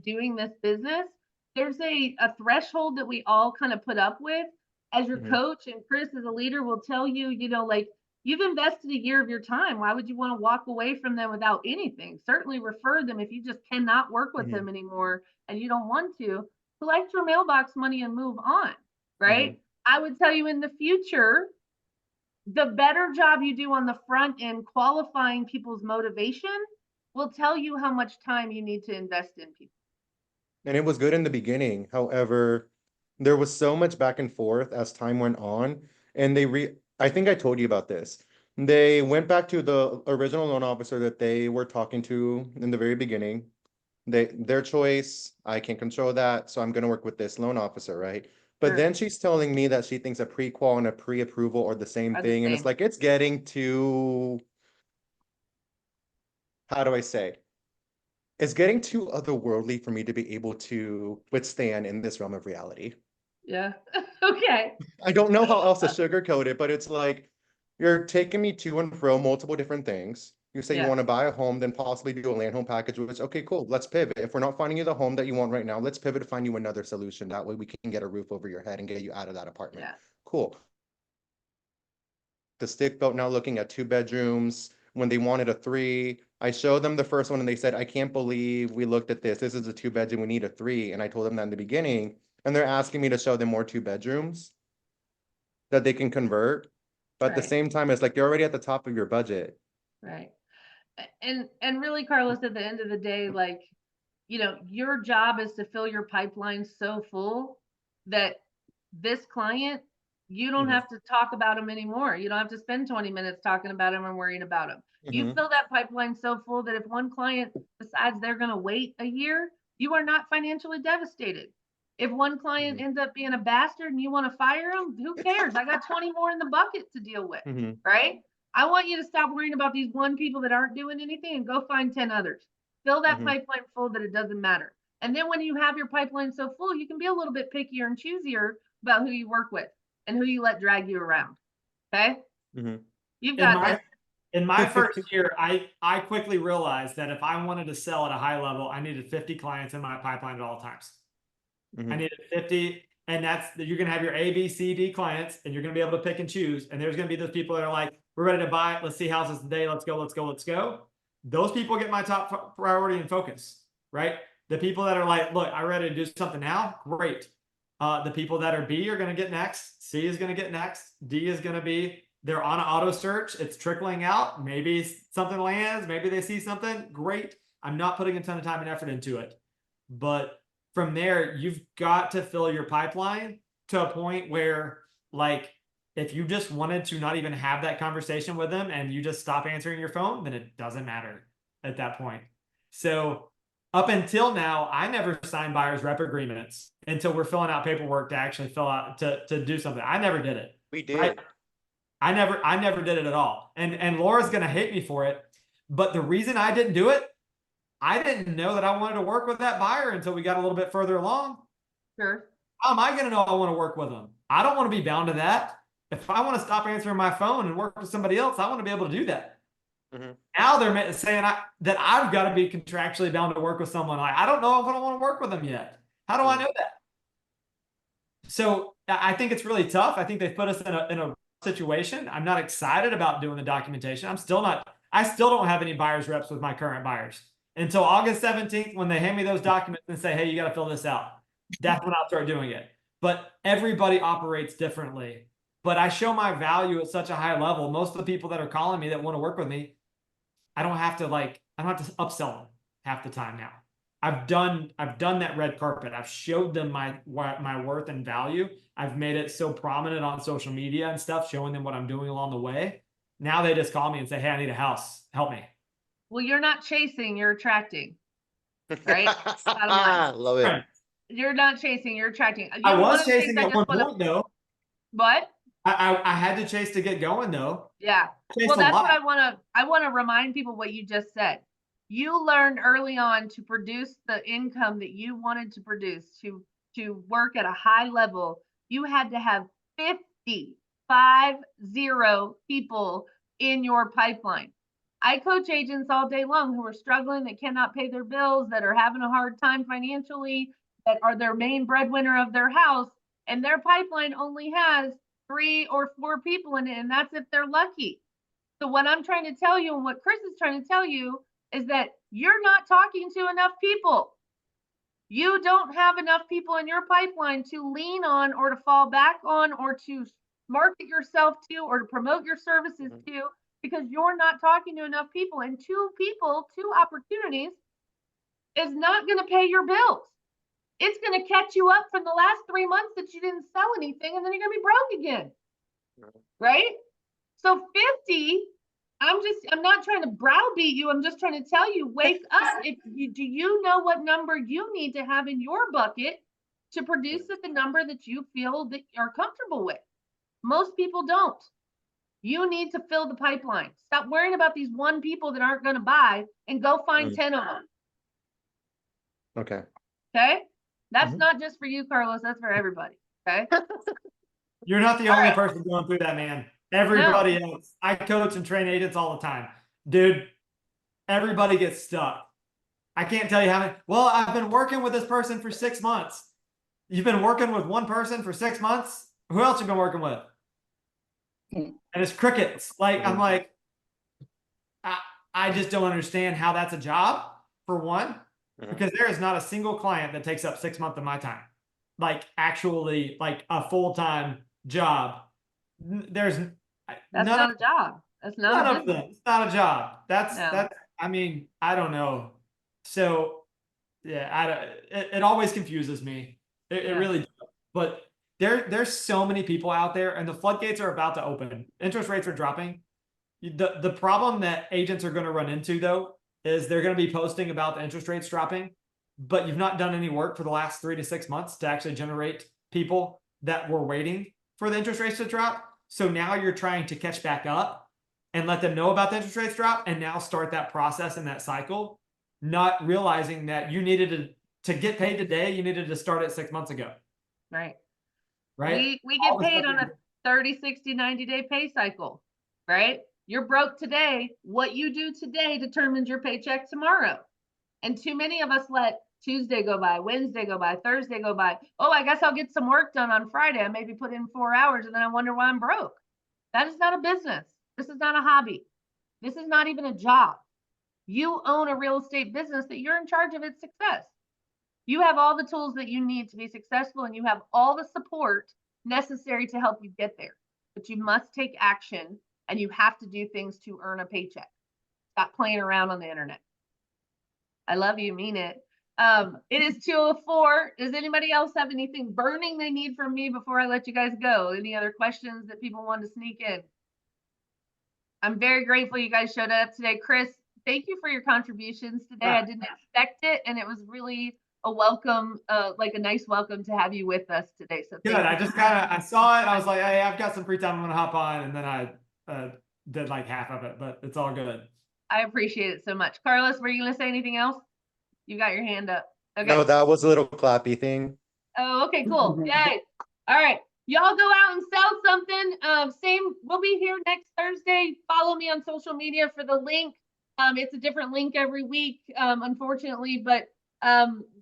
doing this business. There's a threshold that we all kind of put up with. As your coach and Chris as a leader will tell you, like you've invested a year of your time. Why would you want to walk away from them without anything? Certainly refer them if you just cannot work with them anymore and you don't want to. Collect your mailbox money and move on, right? I would tell you in the future, the better job you do on the front end qualifying people's motivation will tell you how much time you need to invest in people. And it was good in the beginning. However, there was so much back and forth as time went on. And I think I told you about this. They went back to the original loan officer that they were talking to in the very beginning. Their choice, I can't control that. So I'm going to work with this loan officer, right? But then she's telling me that she thinks a pre-qual and a pre-approval are the same thing. And it's like, it's getting to, how do I say? It's getting too otherworldly for me to be able to withstand in this realm of reality. Yeah. Okay. I don't know how else to sugarcoat it, but it's like, you're taking me to and fro multiple different things. You say you want to buy a home, then possibly do a land home package, which, okay, cool, let's pivot. If we're not finding you the home that you want right now, let's pivot to find you another solution. That way we can get a roof over your head and get you out of that apartment. Yeah. Cool. The stick built now looking at 2 bedrooms when they wanted a 3. I showed them the first one and they said, I can't believe we looked at this. This is a 2 bedroom. We need a 3. And I told them that in the beginning, and they're asking me to show them more 2 bedrooms that they can convert. But at the same time, it's like, you're already at the top of your budget. Right. And really, Carlos, at the end of the day, like, your job is to fill your pipeline so full that this client, you don't have to talk about them anymore. You don't have to spend 20 minutes talking about them and worrying about them. You fill that pipeline so full that if one client decides they're going to wait a year, you are not financially devastated. If one client ends up being a bastard and you want to fire them, who cares? I got 20 more in the bucket to deal with, right? I want you to stop worrying about these one people that aren't doing anything and go find 10 others. Fill that pipeline full that it doesn't matter. And then when you have your pipeline so full, you can be a little bit pickier and choosier about who you work with and who you let drag you around. Okay? You've got this. In my first year, I quickly realized that if I wanted to sell at a high level, I needed 50 clients in my pipeline at all times. I needed 50, and you're going to have your A, B, C, D clients, and you're going to be able to pick and choose. And there's going to be those people that are like, we're ready to buy it. Let's see houses today. Let's go, let's go, let's go. Those people get my top priority and focus, right? The people that are like, look, I'm ready to do something now. Great. The people that are B are going to get next. C is going to get next. D is going to be, they're on an auto search. It's trickling out. Maybe something lands. Maybe they see something. Great. I'm not putting a ton of time and effort into it. But from there, you've got to fill your pipeline to a point where, like, if you just wanted to not even have that conversation with them and you just stop answering your phone, then it doesn't matter at that point. So up until now, I never signed buyer's rep agreements until we're filling out paperwork to actually fill out to do something. I never did it. We did. I never did it at all. And Laura's going to hate me for it. But the reason I didn't do it, I didn't know that I wanted to work with that buyer until we got a little bit further along. Sure. How am I going to know I want to work with them? I don't want to be bound to that. If I want to stop answering my phone and work with somebody else, I want to be able to do that. Now they're saying that I've got to be contractually bound to work with someone. I don't know if I don't want to work with them yet. How do I know that? So I think it's really tough. I think they've put us in a situation. I'm not excited about doing the documentation. I still don't have any buyer's reps with my current buyers until August 17th, when they hand me those documents and say, hey, you got to fill this out. That's when I'll start doing it. But everybody operates differently. But I show my value at such a high level. Most of the people that are calling me that want to work with me, I don't have to upsell them half the time now. I've done that red carpet. I've showed them my worth and value. I've made it so prominent on social media and stuff, showing them what I'm doing along the way. Now they just call me and say, hey, I need a house. Help me. Well, you're not chasing, you're attracting. Right? Love it. You're not chasing, you're attracting. I was chasing at one point, though. What? I had to chase to get going, though. Yeah. Well, that's what I want to remind people what you just said. You learned early on to produce the income that you wanted to produce, to work at a high level. You had to have 50 people in your pipeline. I coach agents all day long who are struggling, that cannot pay their bills, that are having a hard time financially, that are their main breadwinner of their house, and their pipeline only has 3 or 4 people in it, and that's if they're lucky. So what I'm trying to tell you, and what Chris is trying to tell you, is that you're not talking to enough people. You don't have enough people in your pipeline to lean on, or to fall back on, or to market yourself to, or to promote your services to, because you're not talking to enough people. And 2 opportunities is not going to pay your bills. It's going to catch you up from the last 3 months that you didn't sell anything, and then you're going to be broke again. Right? So 50, I'm not trying to browbeat you. I'm just trying to tell you, wake up. Do you know what number you need to have in your bucket to produce at the number that you feel that you're comfortable with? Most people don't. You need to fill the pipeline. Stop worrying about these 1 people that aren't going to buy, and go find 10 of them. Okay. Okay? That's not just for you, Carlos. That's for everybody. Okay? You're not the only person going through that, man. Everybody else. I coach and train agents all the time. Dude, everybody gets stuck. I can't tell you how many. Well, I've been working with this person for 6 months. You've been working with one person for 6 months? Who else you been working with? And it's crickets. I'm like, I just don't understand how that's a job, for one, because there is not a single client that takes up 6 months of my time. Actually, a full-time job. That's not a job. That's not a business. It's not a job. That's I mean, I don't know. So yeah, it always confuses me. It really does. But there's so many people out there, and the floodgates are about to open. Interest rates are dropping. The problem that agents are going to run into, though, is they're going to be posting about the interest rates dropping, but you've not done any work for the last 3 to 6 months to actually generate people that were waiting for the interest rates to drop. So now you're trying to catch back up and let them know about the interest rates drop, and now start that process and that cycle, not realizing that you needed to get paid today, you needed to start it 6 months ago. Right. Right. We All get the paid stuff on a 30, 60, 90-day pay cycle, right? You're broke today. What you do today determines your paycheck tomorrow. And too many of us let Tuesday go by, Wednesday go by, Thursday go by. Oh, I guess I'll get some work done on Friday. I maybe put in 4 hours and then I wonder why I'm broke. That is not a business. This is not a hobby. This is not even a job. You own a real estate business that you're in charge of its success. You have all the tools that you need to be successful, and you have all the support necessary to help you get there. But you must take action, and you have to do things to earn a paycheck. Stop playing around on the internet. I love you, mean it. It is 2:04. Does anybody else have anything burning they need from me before I let you guys go? Any other questions that people want to sneak in? I'm very grateful you guys showed up today. Chris, thank you for your contributions today. I didn't expect it, and it was really a welcome, like a nice welcome to have you with us today. So Good. I just I saw it. I was like, hey, I've got some free time. I'm going to hop on. And then I did like half of it, but it's all good. I appreciate it so much. Carlos, were you going to say anything else? You got your hand up. Okay. No, that was a little clappy thing. Oh, okay, cool. Yay. All right. Y'all go out and sell something. We'll be here next Thursday. Follow me on social media for the link. It's a different link every week, unfortunately, but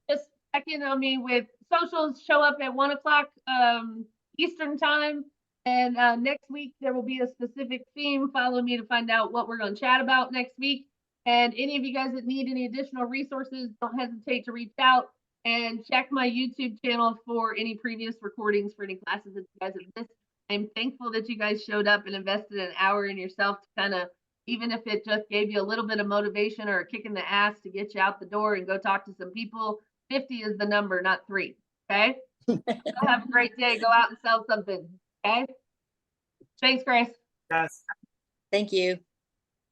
just check in on me with socials. Show up at 1:00 Eastern time. And next week there will be a specific theme. Follow me to find out what we're going to chat about next week. And any of you guys that need any additional resources, don't hesitate to reach out and check my YouTube channel for any previous recordings for any classes that you guys have missed. I'm thankful that you guys showed up and invested an hour in yourself to kind of, even if it just gave you a little bit of motivation or a kick in the ass to get you out the door and go talk to some people. 50 is the number, not 3. Okay. So have a great day. Go out and sell something. Okay. Thanks, Grace. Yes. Thank you.